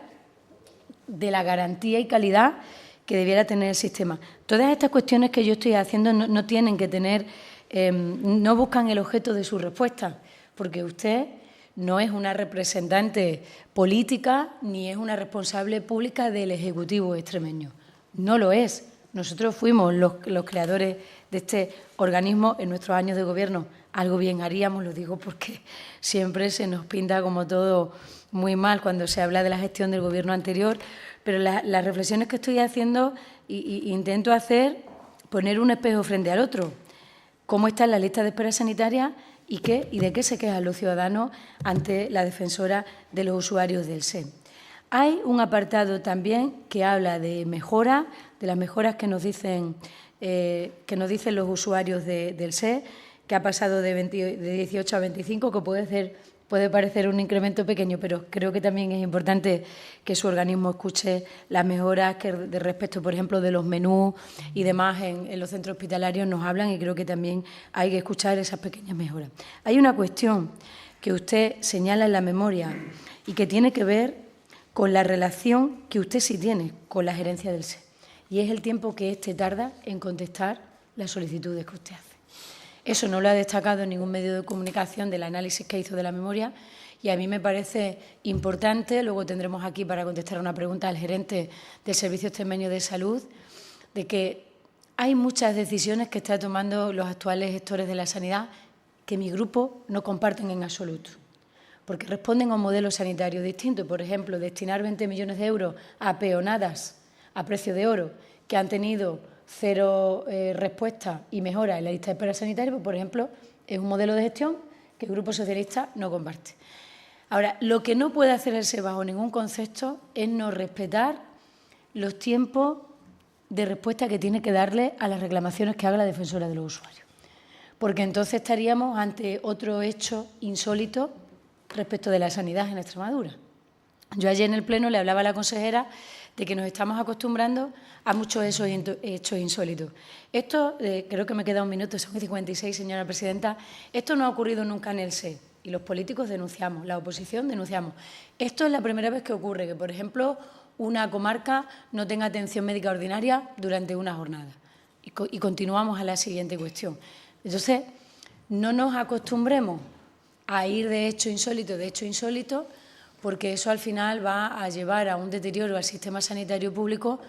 de la garantía y calidad que debiera tener el sistema. Todas estas cuestiones que yo estoy haciendo no tienen que tener, no buscan el objeto de su respuesta, porque usted no es una representante política ni es una responsable pública del Ejecutivo extremeño. No lo es. Nosotros fuimos los creadores de este organismo en nuestros años de gobierno. Algo bien haríamos, lo digo porque siempre se nos pinta como todo muy mal cuando se habla de la gestión del gobierno anterior, pero las reflexiones que estoy haciendo intento hacer, poner un espejo frente al otro. ¿Cómo está la lista de espera sanitaria y de qué se quejan los ciudadanos ante la defensora de los usuarios del SE? Hay un apartado también que habla de mejora, de las mejoras que nos dicen los usuarios del SE, que ha pasado de 18 a 25, que puede parecer un incremento pequeño, pero creo que también es importante que su organismo escuche las mejoras que de respecto, por ejemplo, de los menús y demás en los centros hospitalarios nos hablan, y creo que también hay que escuchar esas pequeñas mejoras. Hay una cuestión que usted señala en la memoria y que tiene que ver con la relación que usted sí tiene con la gerencia del SE, y es el tiempo que éste tarda en contestar las solicitudes que usted hace. Eso no lo ha destacado en ningún medio de comunicación del análisis que hizo de la memoria, y a mí me parece importante, luego tendremos aquí para contestar una pregunta al gerente del Servicio Extremeño de Salud, de que hay muchas decisiones que están tomando los actuales gestores de la sanidad que mi grupo no comparten en absoluto, porque responden a un modelo sanitario distinto. Por ejemplo, destinar 20 millones de euros a peonadas a precio de oro que han tenido cero respuesta y mejora en la lista de espera sanitaria, pues, por ejemplo, es un modelo de gestión que el Grupo Socialista no comparte. Ahora, lo que no puede hacer el SE bajo ningún concepto es no respetar los tiempos de respuesta que tiene que darle a las reclamaciones que haga la defensora de los usuarios, porque entonces estaríamos ante otro hecho insólito respecto de la sanidad en Extremadura. Yo ayer en el Pleno le hablaba a la consejera de que nos estamos acostumbrando a muchos hechos insólitos. Esto, creo que me queda un minuto, son 56, señora presidenta. Esto no ha ocurrido nunca en el SE y los políticos denunciamos, la oposición denunciamos. Esto es la primera vez que ocurre, que, por ejemplo, una comarca no tenga atención médica ordinaria durante una jornada. Y continuamos a la siguiente cuestión. Entonces, no nos acostumbremos a ir de hecho insólito, porque eso al final va a llevar a un deterioro al sistema sanitario público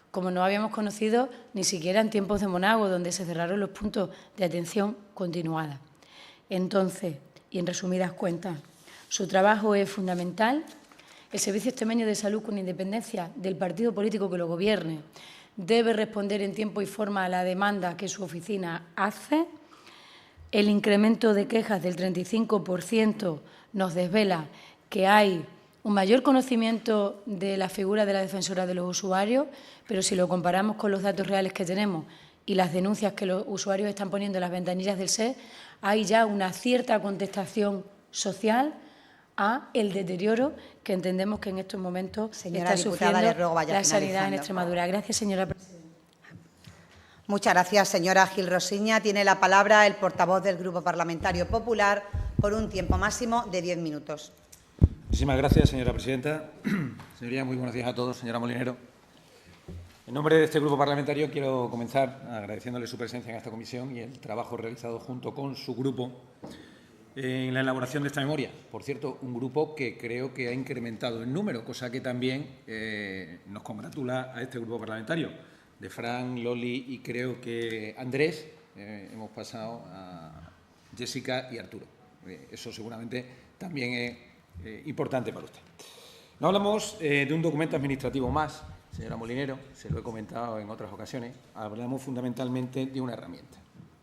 como no habíamos conocido ni siquiera en tiempos de Monago, donde se cerraron los puntos de atención continuada. Entonces, y en resumidas cuentas, su trabajo es fundamental. El Servicio Extremeño de Salud, con independencia del partido político que lo gobierne, debe responder en tiempo y forma a la demanda que su oficina hace. El incremento de quejas del 35% nos desvela que hay un mayor conocimiento de la figura de la defensora de los usuarios, pero si lo comparamos con los datos reales que tenemos y las denuncias que los usuarios están poniendo en las ventanillas del SE, hay ya una cierta contestación social a el deterioro que entendemos que en estos momentos está sufriendo la sanidad en Extremadura. Gracias, señora presidenta. Muchas gracias, señora Gil Rosiña. Tiene la palabra el portavoz del Grupo Parlamentario Popular por un tiempo máximo de 10 minutos. Muchísimas gracias, señora presidenta. Señoría, muy buenos días a todos. Señora Molinero, en nombre de este grupo parlamentario quiero comenzar agradeciéndole su presencia en esta comisión y el trabajo realizado junto con su grupo en la elaboración de esta memoria. Por cierto, un grupo que creo que ha incrementado en número, cosa que también nos congratula a este grupo parlamentario. De Fran, Loli y creo que Andrés, hemos pasado a Jessica y Arturo. Eso seguramente también es importante para usted. No hablamos de un documento administrativo más, señora Molinero, se lo he comentado en otras ocasiones, hablamos fundamentalmente de una herramienta.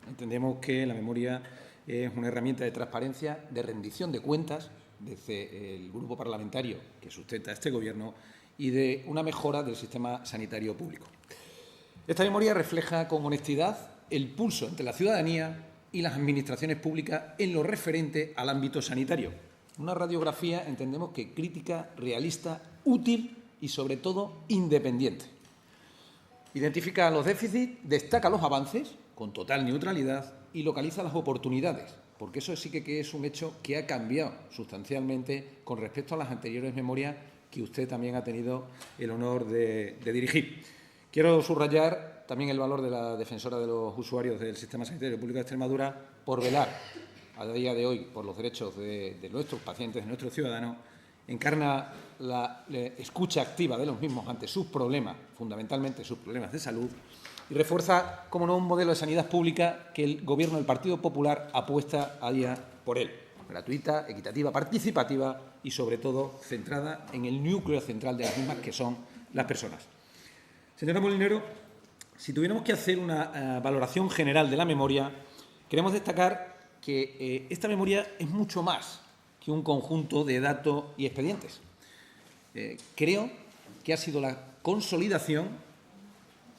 Entendemos que la memoria es una herramienta de transparencia, de rendición de cuentas desde el grupo parlamentario que sustenta este Gobierno y de una mejora del sistema sanitario público. Esta memoria refleja con honestidad el pulso entre la ciudadanía y las administraciones públicas en lo referente al ámbito sanitario. Una radiografía, entendemos que crítica, realista, útil y, sobre todo, independiente. Identifica los déficits, destaca los avances, con total neutralidad, y localiza las oportunidades, porque eso sí que es un hecho que ha cambiado sustancialmente con respecto a las anteriores memorias que usted también ha tenido el honor de dirigir. Quiero subrayar también el valor de la defensora de los usuarios del Sistema Sanitario Público de Extremadura por velar a día de hoy por los derechos de nuestros pacientes, de nuestros ciudadanos, encarna la escucha activa de los mismos ante sus problemas, fundamentalmente sus problemas de salud, y refuerza, como no, un modelo de sanidad pública que el Gobierno del Partido Popular apuesta a día por él, gratuita, equitativa, participativa y, sobre todo, centrada en el núcleo central de las mismas, que son las personas. Señora Molinero, si tuviéramos que hacer una valoración general de la memoria, queremos destacar que esta memoria es mucho más que un conjunto de datos y expedientes. Creo que ha sido la consolidación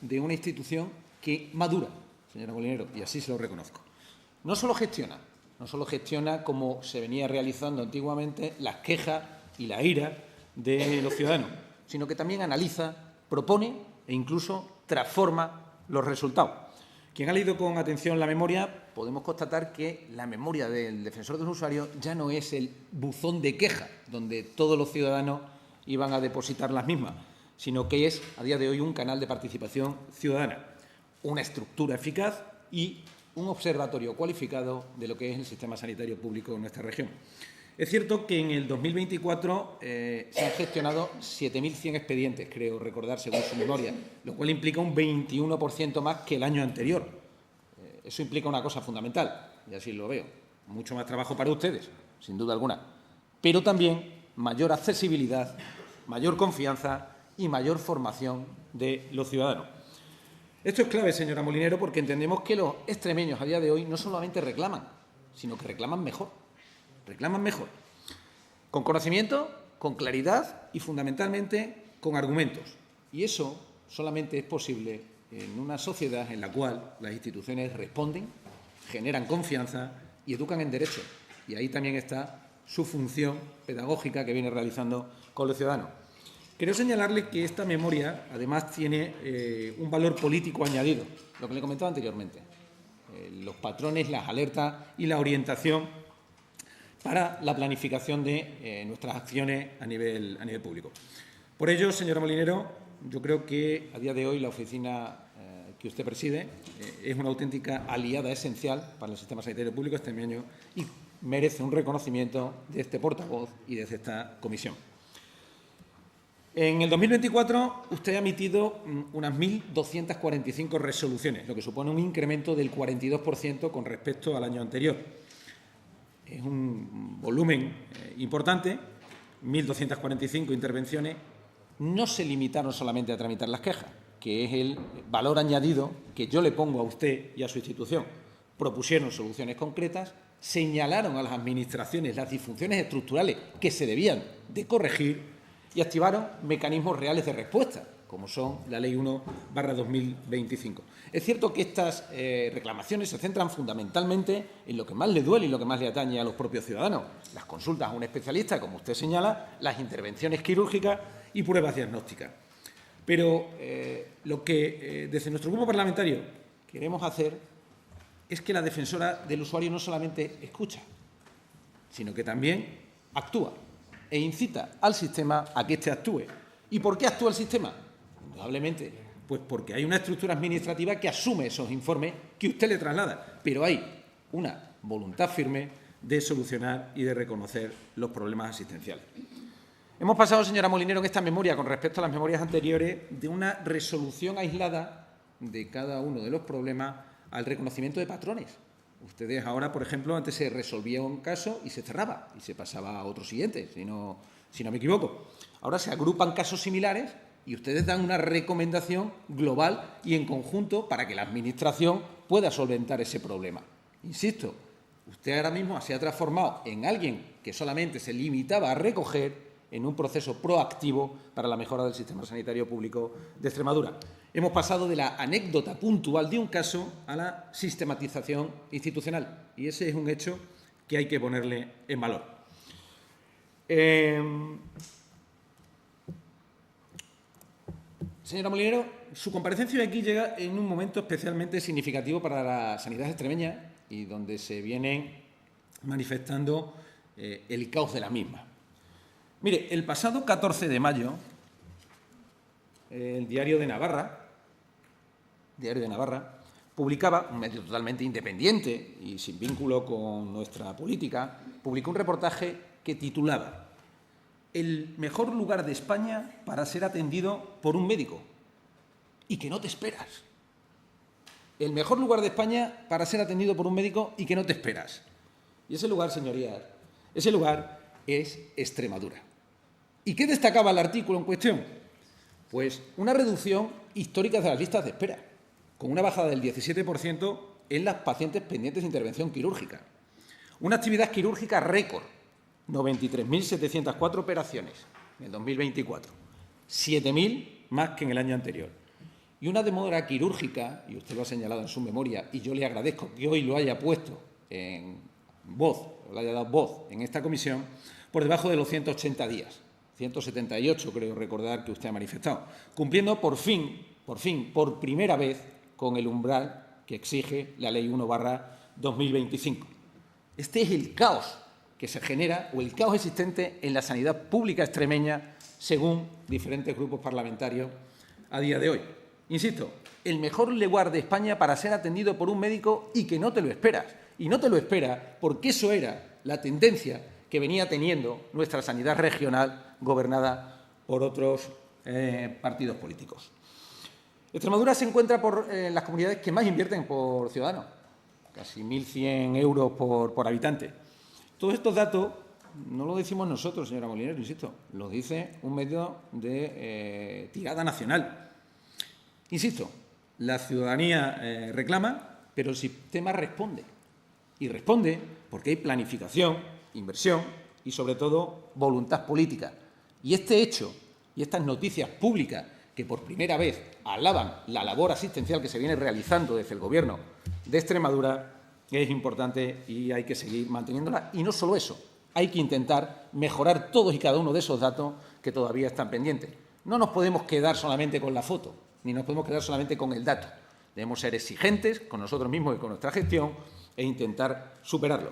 de una institución que madura, señora Molinero, y así se lo reconozco. No solo gestiona como se venía realizando antiguamente las quejas y la ira de los ciudadanos, sino que también analiza, propone e incluso transforma los resultados. Quien ha leído con atención la memoria, podemos constatar que la memoria del defensor de los usuarios ya no es el buzón de quejas donde todos los ciudadanos iban a depositar las mismas, sino que es, a día de hoy, un canal de participación ciudadana, una estructura eficaz y un observatorio cualificado de lo que es el sistema sanitario público en nuestra región. Es cierto que en el 2024 se han gestionado 7.100 expedientes, creo recordar, según su memoria, lo cual implica un 21% más que el año anterior. Eso implica una cosa fundamental, y así lo veo, mucho más trabajo para ustedes, sin duda alguna, pero también mayor accesibilidad, mayor confianza y mayor formación de los ciudadanos. Esto es clave, señora Molinero, porque entendemos que los extremeños a día de hoy no solamente reclaman, sino que reclaman mejor. Reclaman mejor, con conocimiento, con claridad y, fundamentalmente, con argumentos. Y eso solamente es posible en una sociedad en la cual las instituciones responden, generan confianza y educan en derecho. Y ahí también está su función pedagógica que viene realizando con los ciudadanos. Quiero señalarle que esta memoria, además, tiene un valor político añadido, lo que le comentaba anteriormente. Los patrones, las alertas y la orientación para la planificación de nuestras acciones a nivel público. Por ello, señora Molinero, yo creo que a día de hoy la oficina que usted preside es una auténtica aliada esencial para el sistema sanitario público extremeño y merece un reconocimiento de este portavoz y desde esta comisión. En el 2024 usted ha emitido unas 1.245 resoluciones, lo que supone un incremento del 42% con respecto al año anterior. Es un volumen importante, 1.245 intervenciones. No se limitaron solamente a tramitar las quejas, que es el valor añadido que yo le pongo a usted y a su institución. Propusieron soluciones concretas, señalaron a las administraciones las disfunciones estructurales que se debían de corregir y activaron mecanismos reales de respuesta, como son la Ley 1/2025. Es cierto que estas reclamaciones se centran fundamentalmente en lo que más le duele y lo que más le atañe a los propios ciudadanos, las consultas a un especialista, como usted señala, las intervenciones quirúrgicas y pruebas diagnósticas. Pero lo que desde nuestro grupo parlamentario queremos hacer es que la defensora del usuario no solamente escucha, sino que también actúa e incita al sistema a que éste actúe. ¿Y por qué actúa el sistema? Indudablemente, pues porque hay una estructura administrativa que asume esos informes que usted le traslada, pero hay una voluntad firme de solucionar y de reconocer los problemas asistenciales. Hemos pasado, señora Molinero, en esta memoria, con respecto a las memorias anteriores, de una resolución aislada de cada uno de los problemas al reconocimiento de patrones. Ustedes ahora, por ejemplo, antes se resolvía un caso y se cerraba y se pasaba a otro siguiente, si no si no me equivoco. Ahora se agrupan casos similares y ustedes dan una recomendación global y en conjunto para que la Administración pueda solventar ese problema. Insisto, usted ahora mismo se ha transformado en alguien que solamente se limitaba a recoger en un proceso proactivo para la mejora del sistema sanitario público de Extremadura. Hemos pasado de la anécdota puntual de un caso a la sistematización institucional y ese es un hecho que hay que ponerle en valor. Señora Molinero, su comparecencia aquí llega en un momento especialmente significativo para la sanidad extremeña y donde se viene manifestando el caos de la misma. Mire, el pasado 14 de mayo, el Diario de Navarra, publicaba, un medio totalmente independiente y sin vínculo con nuestra política, publicó un reportaje que titulaba «El mejor lugar de España para ser atendido por un médico y que no te esperas». El mejor lugar de España para ser atendido por un médico y que no te esperas. Y ese lugar, señorías, ese lugar es Extremadura. ¿Y qué destacaba el artículo en cuestión? Pues una reducción histórica de las listas de espera, con una bajada del 17% en las pacientes pendientes de intervención quirúrgica. Una actividad quirúrgica récord, 93.704 operaciones en el 2024, 7.000 más que en el año anterior. Y una demora quirúrgica, y usted lo ha señalado en su memoria, y yo le agradezco que hoy lo haya puesto en voz, o le haya dado voz en esta comisión, por debajo de los 180 días. 178, creo recordar que usted ha manifestado, cumpliendo por primera vez con el umbral que exige la Ley 1/2025. Este es el caos que se genera o el caos existente en la sanidad pública extremeña según diferentes grupos parlamentarios a día de hoy. Insisto, el mejor lugar de España para ser atendido por un médico y que no te lo esperas. Y no te lo esperas porque eso era la tendencia que venía teniendo nuestra sanidad regional gobernada por otros partidos políticos. Extremadura se encuentra por las comunidades que más invierten por ciudadano, casi 1.100 euros por habitante. Todos estos datos no lo decimos nosotros, señora Molinero, insisto, lo dice un medio de tirada nacional. Insisto, la ciudadanía reclama, pero el sistema responde. Y responde porque hay planificación, inversión y, sobre todo, voluntad política. Y este hecho y estas noticias públicas que por primera vez alaban la labor asistencial que se viene realizando desde el Gobierno de Extremadura es importante y hay que seguir manteniéndola. Y no solo eso, hay que intentar mejorar todos y cada uno de esos datos que todavía están pendientes. No nos podemos quedar solamente con la foto, ni nos podemos quedar solamente con el dato. Debemos ser exigentes con nosotros mismos y con nuestra gestión e intentar superarlo.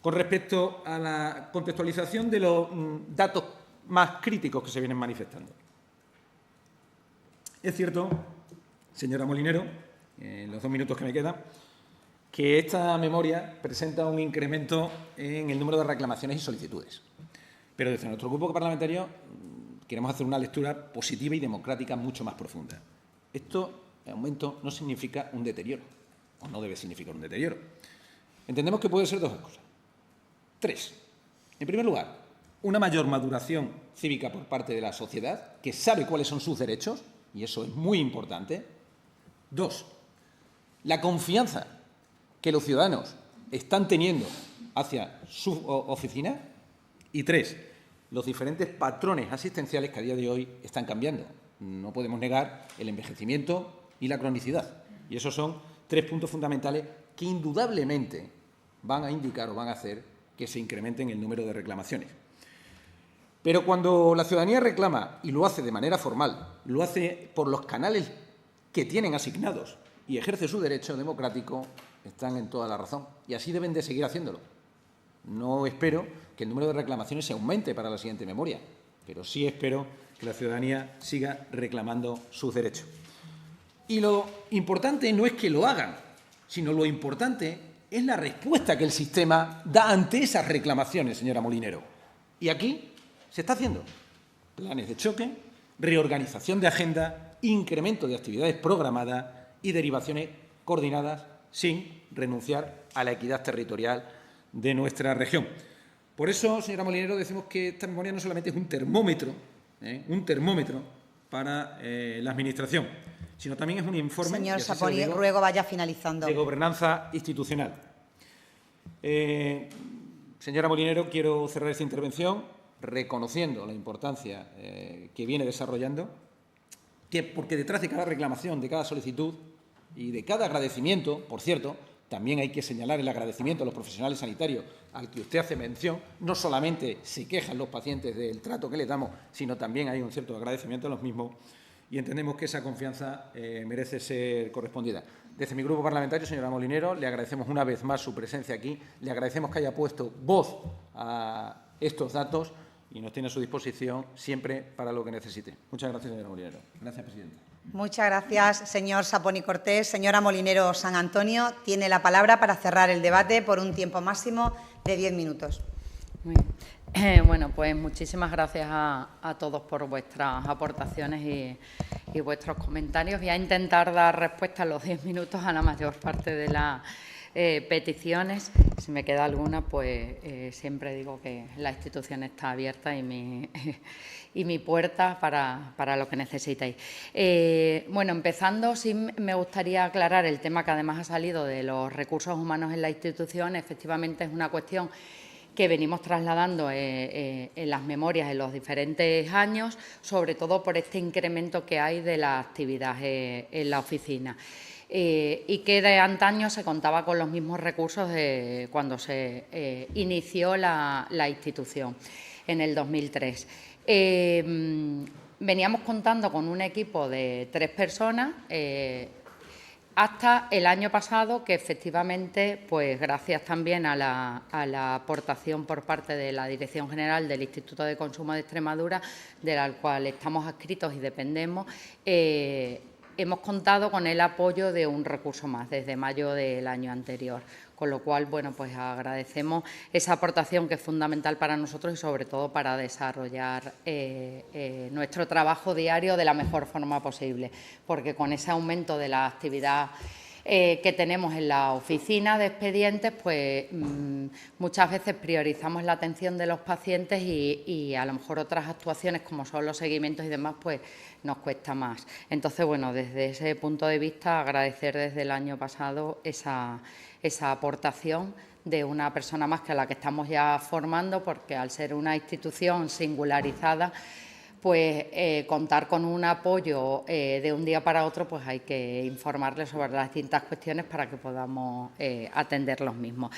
Con respecto a la contextualización de los datos más críticos que se vienen manifestando. Es cierto, señora Molinero, en los 2 minutos que me quedan, que esta memoria presenta un incremento en el número de reclamaciones y solicitudes. Pero desde nuestro grupo parlamentario queremos hacer una lectura positiva y democrática mucho más profunda. Esto, de momento, no significa un deterioro, o no debe significar un deterioro. Entendemos que puede ser 2 cosas. 3. En primer lugar, una mayor maduración cívica por parte de la sociedad, que sabe cuáles son sus derechos, y eso es muy importante. 2. La confianza que los ciudadanos están teniendo hacia su oficina. Y 3. Los diferentes patrones asistenciales que a día de hoy están cambiando. No podemos negar el envejecimiento y la cronicidad. Y esos son 3 puntos fundamentales que indudablemente van a indicar o van a hacer que se incrementen el número de reclamaciones. Pero cuando la ciudadanía reclama, y lo hace de manera formal, lo hace por los canales que tienen asignados y ejerce su derecho democrático, están en toda la razón. Y así deben de seguir haciéndolo. No espero que el número de reclamaciones se aumente para la siguiente memoria, pero sí espero que la ciudadanía siga reclamando sus derechos. Y lo importante no es que lo hagan, sino lo importante es la respuesta que el sistema da ante esas reclamaciones, señora Molinero. Y aquí se está haciendo planes de choque, reorganización de agenda, incremento de actividades programadas y derivaciones coordinadas sin renunciar a la equidad territorial de nuestra región. Por eso, señora Molinero, decimos que esta memoria no solamente es un termómetro para la Administración, sino también es un informe. Señor Saponi, ruego vaya finalizando. De gobernanza institucional. Señora Molinero, quiero cerrar esta intervención reconociendo la importancia que viene desarrollando, porque detrás de cada reclamación, de cada solicitud y de cada agradecimiento, por cierto, también hay que señalar el agradecimiento a los profesionales sanitarios al que usted hace mención. No solamente se quejan los pacientes del trato que les damos, sino también hay un cierto agradecimiento a los mismos y entendemos que esa confianza merece ser correspondida. Desde mi grupo parlamentario, señora Molinero, le agradecemos una vez más su presencia aquí, le agradecemos que haya puesto voz a estos datos y nos tiene a su disposición siempre para lo que necesite. Muchas gracias, señora Molinero. Gracias, presidenta. Muchas gracias, señor Saponi Cortés. Señora Molinero San Antonio, tiene la palabra para cerrar el debate por un tiempo máximo de 10 minutos. Muy bien. Bueno, pues muchísimas gracias a todos por vuestras aportaciones y vuestros comentarios. Voy a intentar dar respuesta en los 10 minutos a la mayor parte de las peticiones. Si me queda alguna, pues siempre digo que la institución está abierta y mi puerta para lo que necesitéis. Bueno, empezando, sí me gustaría aclarar el tema que además ha salido de los recursos humanos en la institución. Efectivamente, es una cuestión que venimos trasladando en las memorias en los diferentes años, sobre todo por este incremento que hay de la actividad en la oficina. Y que de antaño se contaba con los mismos recursos de cuando se inició la institución, en el 2003. Veníamos contando con un equipo de 3 personas, hasta el año pasado, que efectivamente, pues gracias también a la aportación por parte de la Dirección General del Instituto de Consumo de Extremadura, de la cual estamos adscritos y dependemos, hemos contado con el apoyo de un recurso más desde mayo del año anterior. Con lo cual, bueno, pues agradecemos esa aportación que es fundamental para nosotros y sobre todo para desarrollar nuestro trabajo diario de la mejor forma posible, porque con ese aumento de la actividad que tenemos en la oficina de expedientes, pues muchas veces priorizamos la atención de los pacientes y a lo mejor otras actuaciones como son los seguimientos y demás, pues nos cuesta más. Entonces, bueno, desde ese punto de vista, agradecer desde el año pasado esa aportación de una persona más que a la que estamos ya formando, porque al ser una institución singularizada, pues contar con un apoyo de un día para otro, pues hay que informarles sobre las distintas cuestiones para que podamos atender los mismos.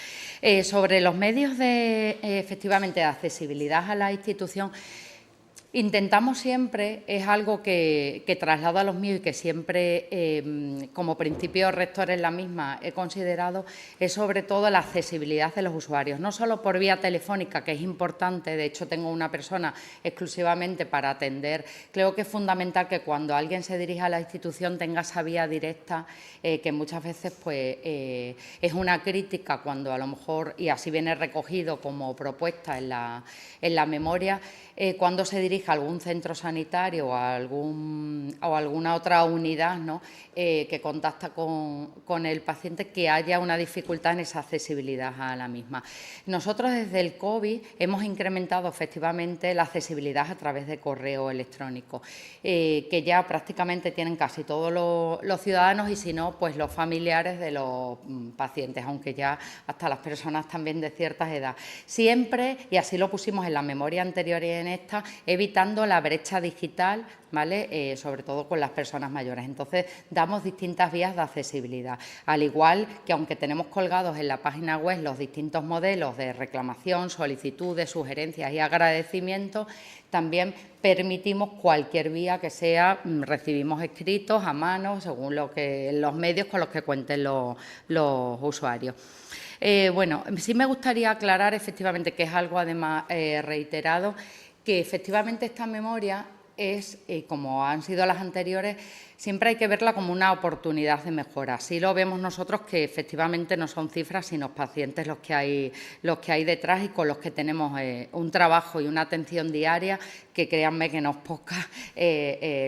Sobre los medios de, efectivamente, de accesibilidad a la institución, intentamos siempre, es algo que traslado a los míos y que siempre, como principio rector en la misma, he considerado, es sobre todo la accesibilidad de los usuarios, no solo por vía telefónica, que es importante, de hecho tengo una persona exclusivamente para atender. Creo que es fundamental que cuando alguien se dirija a la institución tenga esa vía directa, que muchas veces pues, es una crítica cuando a lo mejor, y así viene recogido como propuesta en la memoria, cuando se dirige a algún centro sanitario o a alguna otra unidad, ¿no?, que contacta con el paciente, que haya una dificultad en esa accesibilidad a la misma. Nosotros desde el COVID hemos incrementado efectivamente la accesibilidad a través de correo electrónico, que ya prácticamente tienen casi todos los ciudadanos y si no, pues los familiares de los pacientes, aunque ya hasta las personas también de cierta edad. Siempre, y así lo pusimos en la memoria anterior y en esta, evitando la brecha digital, ¿vale? Sobre todo con las personas mayores. Entonces, damos distintas vías de accesibilidad. Al igual que, aunque tenemos colgados en la página web los distintos modelos de reclamación, solicitudes, sugerencias y agradecimientos, también permitimos cualquier vía que sea, recibimos escritos a mano, según los medios con los que cuenten los usuarios. Bueno, sí me gustaría aclarar efectivamente, que es algo además reiterado, que efectivamente esta memoria es, como han sido las anteriores, siempre hay que verla como una oportunidad de mejora. Así lo vemos nosotros, que efectivamente no son cifras, sino pacientes los que hay detrás y con los que tenemos un trabajo y una atención diaria que créanme que no es poca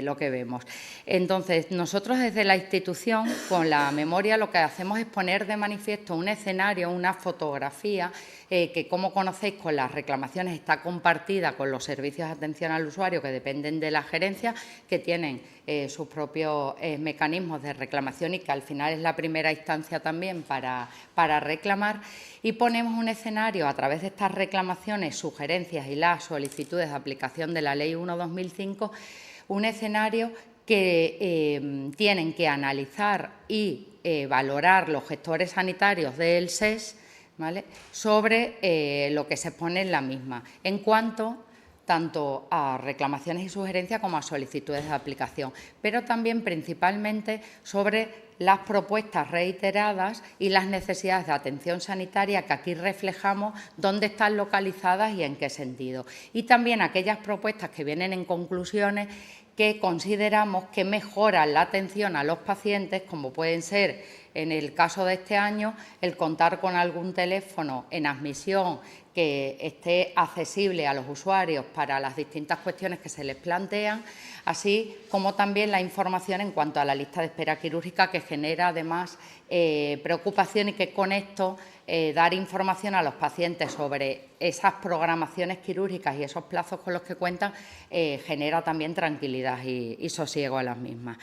lo que vemos. Entonces, nosotros desde la institución, con la memoria, lo que hacemos es poner de manifiesto un escenario, una fotografía que, como conocéis, con las reclamaciones está compartida con los servicios de atención al usuario que dependen de la gerencia, que tienen sus propios mecanismos de reclamación y que al final es la primera instancia también para reclamar. Y ponemos un escenario a través de estas reclamaciones, sugerencias y las solicitudes de aplicación de la Ley 1/2005, un escenario que tienen que analizar y valorar los gestores sanitarios del SES, ¿vale?, sobre lo que se expone en la misma, en cuanto tanto a reclamaciones y sugerencias como a solicitudes de aplicación, pero también principalmente sobre las propuestas reiteradas y las necesidades de atención sanitaria que aquí reflejamos, dónde están localizadas y en qué sentido. Y también aquellas propuestas que vienen en conclusiones que consideramos que mejoran la atención a los pacientes, como pueden ser, en el caso de este año, el contar con algún teléfono en admisión que esté accesible a los usuarios para las distintas cuestiones que se les plantean, así como también la información en cuanto a la lista de espera quirúrgica, que genera además preocupación, y que con esto dar información a los pacientes sobre esas programaciones quirúrgicas y esos plazos con los que cuentan genera también tranquilidad y sosiego a las mismas.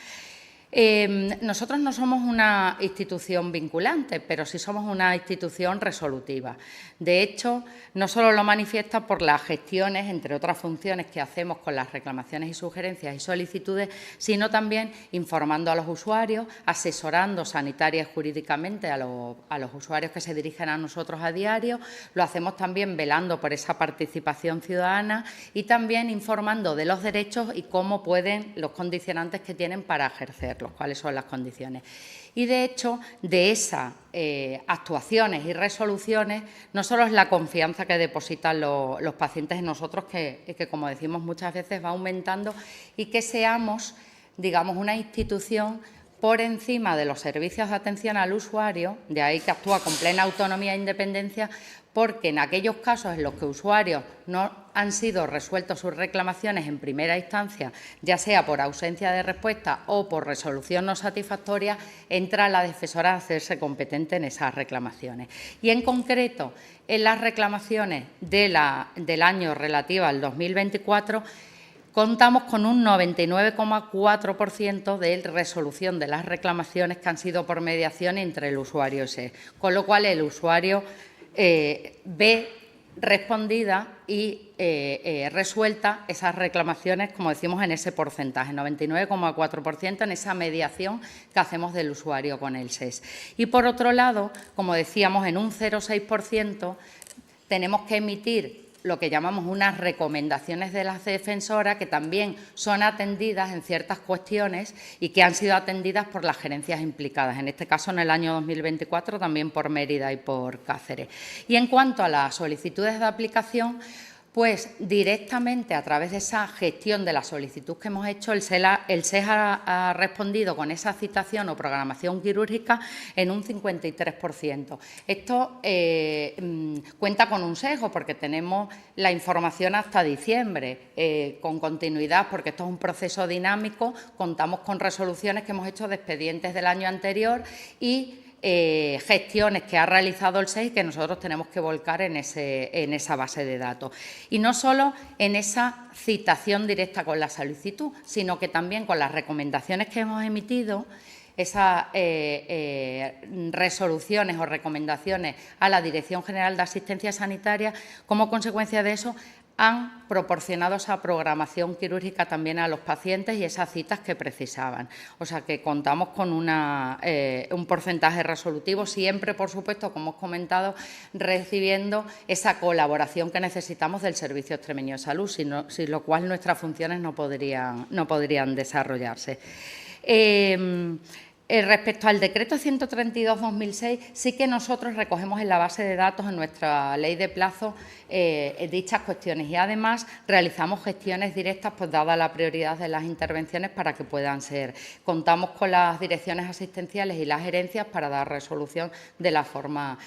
Nosotros no somos una institución vinculante, pero sí somos una institución resolutiva. De hecho, no solo lo manifiesta por las gestiones, entre otras funciones que hacemos con las reclamaciones y sugerencias y solicitudes, sino también informando a los usuarios, asesorando sanitaria y jurídicamente a los usuarios que se dirigen a nosotros a diario. Lo hacemos también velando por esa participación ciudadana y también informando de los derechos y cómo pueden, los condicionantes que tienen para ejercerlos, cuáles son las condiciones. Y, de hecho, de esas actuaciones y resoluciones, no solo es la confianza que depositan los pacientes en nosotros, que, como decimos muchas veces, va aumentando, y que seamos, digamos, una institución por encima de los servicios de atención al usuario, de ahí que actúa con plena autonomía e independencia, porque en aquellos casos en los que usuarios no han sido resueltos sus reclamaciones en primera instancia, ya sea por ausencia de respuesta o por resolución no satisfactoria, entra la defensora a hacerse competente en esas reclamaciones. Y, en concreto, en las reclamaciones del año relativo al 2024, contamos con un 99,4% de resolución de las reclamaciones que han sido por mediación entre el usuario y SES, con lo cual el usuario ve respondida y resuelta esas reclamaciones, como decimos, en ese porcentaje, 99,4% en esa mediación que hacemos del usuario con el SES. Y, por otro lado, como decíamos, en un 0,6% tenemos que emitir lo que llamamos unas recomendaciones de la defensora, que también son atendidas en ciertas cuestiones y que han sido atendidas por las gerencias implicadas, en este caso en el año 2024 también por Mérida y por Cáceres. Y, en cuanto a las solicitudes de aplicación, pues directamente a través de esa gestión de la solicitud que hemos hecho, el SES ha respondido con esa citación o programación quirúrgica en un 53%. Esto cuenta con un sesgo, porque tenemos la información hasta diciembre, con continuidad, porque esto es un proceso dinámico. Contamos con resoluciones que hemos hecho de expedientes del año anterior y gestiones que ha realizado el SES y que nosotros tenemos que volcar en esa base de datos. Y no solo en esa citación directa con la solicitud, sino que también con las recomendaciones que hemos emitido, esas resoluciones o recomendaciones a la Dirección General de Asistencia Sanitaria, como consecuencia de eso, han proporcionado esa programación quirúrgica también a los pacientes y esas citas que precisaban. O sea, que contamos con un porcentaje resolutivo, siempre, por supuesto, como hemos comentado, recibiendo esa colaboración que necesitamos del Servicio Extremeño de Salud, sin lo cual nuestras funciones no podrían desarrollarse. Respecto al decreto 132/2006, sí que nosotros recogemos en la base de datos, en nuestra ley de plazo, dichas cuestiones y además realizamos gestiones directas, pues dada la prioridad de las intervenciones para que puedan ser. Contamos con las direcciones asistenciales y las gerencias para dar resolución de la forma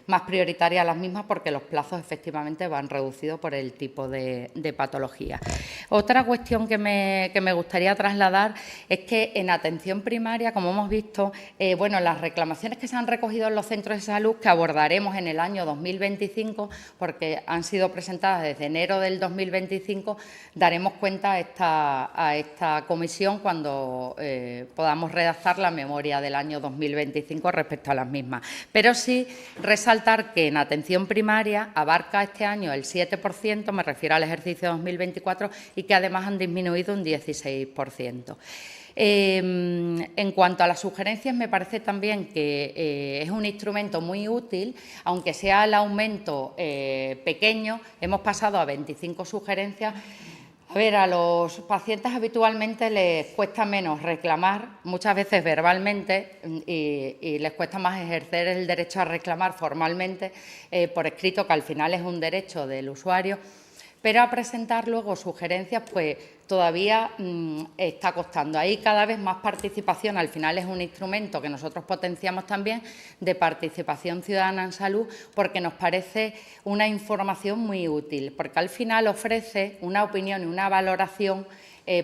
más prioritaria a las mismas, porque los plazos efectivamente van reducidos por el tipo de patología. Otra cuestión que me gustaría trasladar es que en atención primaria, como hemos visto, bueno, las reclamaciones que se han recogido en los centros de salud, que abordaremos en el año 2025, porque han sido presentadas desde enero del 2025, daremos cuenta a esta comisión cuando podamos redactar la memoria del año 2025 respecto a las mismas. Pero sí resaltar que en atención primaria abarca este año el 7%, me refiero al ejercicio 2024, y que además han disminuido un 16%. En cuanto a las sugerencias, me parece también que es un instrumento muy útil, aunque sea el aumento pequeño, hemos pasado a 25 sugerencias. A ver, a los pacientes habitualmente les cuesta menos reclamar, muchas veces verbalmente, y les cuesta más ejercer el derecho a reclamar formalmente por escrito, que al final es un derecho del usuario, pero a presentar luego sugerencias, pues todavía está costando. Ahí cada vez más participación, al final es un instrumento que nosotros potenciamos también de participación ciudadana en salud, porque nos parece una información muy útil, porque al final ofrece una opinión y una valoración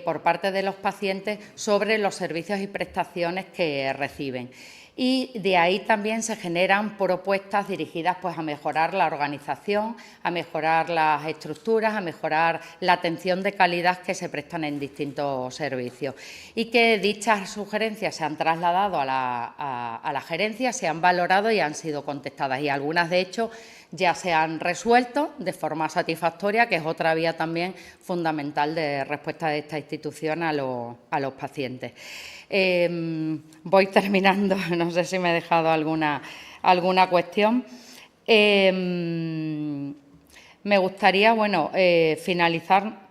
por parte de los pacientes sobre los servicios y prestaciones que reciben. Y de ahí también se generan propuestas dirigidas, pues, a mejorar la organización, a mejorar las estructuras, a mejorar la atención de calidad que se prestan en distintos servicios. Y que dichas sugerencias se han trasladado a la gerencia, se han valorado y han sido contestadas. Y algunas, de hecho, ya se han resuelto de forma satisfactoria, que es otra vía también fundamental de respuesta de esta institución a los pacientes. Voy terminando, no sé si me he dejado alguna cuestión. Me gustaría, bueno, finalizar.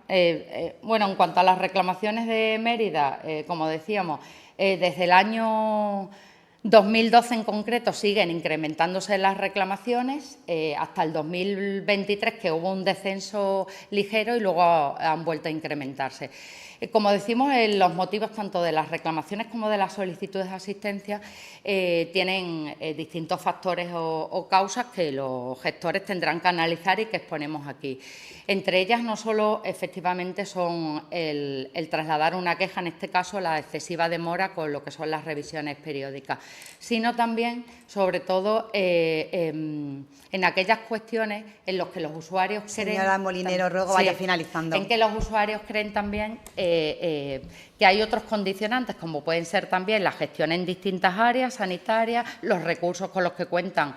Bueno, en cuanto a las reclamaciones de Mérida, como decíamos, desde el año 2012 en concreto siguen incrementándose las reclamaciones, hasta el 2023, que hubo un descenso ligero y luego han vuelto a incrementarse. Como decimos, los motivos tanto de las reclamaciones como de las solicitudes de asistencia tienen distintos factores o causas que los gestores tendrán que analizar y que exponemos aquí. Entre ellas, no solo efectivamente son el trasladar una queja, en este caso la excesiva demora con lo que son las revisiones periódicas, sino también, sobre todo, en aquellas cuestiones en las que los usuarios creen… Señora Molinero, ruego vaya finalizando. En que los usuarios creen también que hay otros condicionantes, como pueden ser también la gestión en distintas áreas sanitarias, los recursos con los que cuentan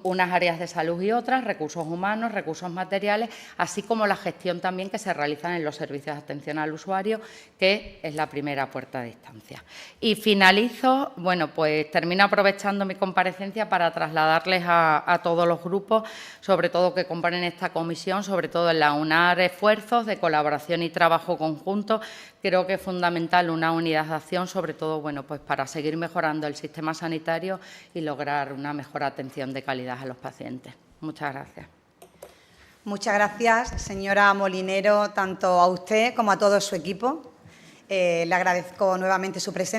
unas áreas de salud y otras, recursos humanos, recursos materiales, así como la gestión también que se realizan en los servicios de atención al usuario, que es la primera puerta de instancia. Y finalizo, bueno, pues termino aprovechando mi comparecencia para trasladarles a todos los grupos, sobre todo que componen esta comisión, sobre todo en la aunar esfuerzos de colaboración y trabajo conjunto. Creo que es fundamental una unidad de acción, sobre todo, bueno, pues para seguir mejorando el sistema sanitario y lograr una mejor atención de calidad a los pacientes. Muchas gracias. Muchas gracias, señora Molinero, tanto a usted como a todo su equipo. Le agradezco nuevamente su presencia.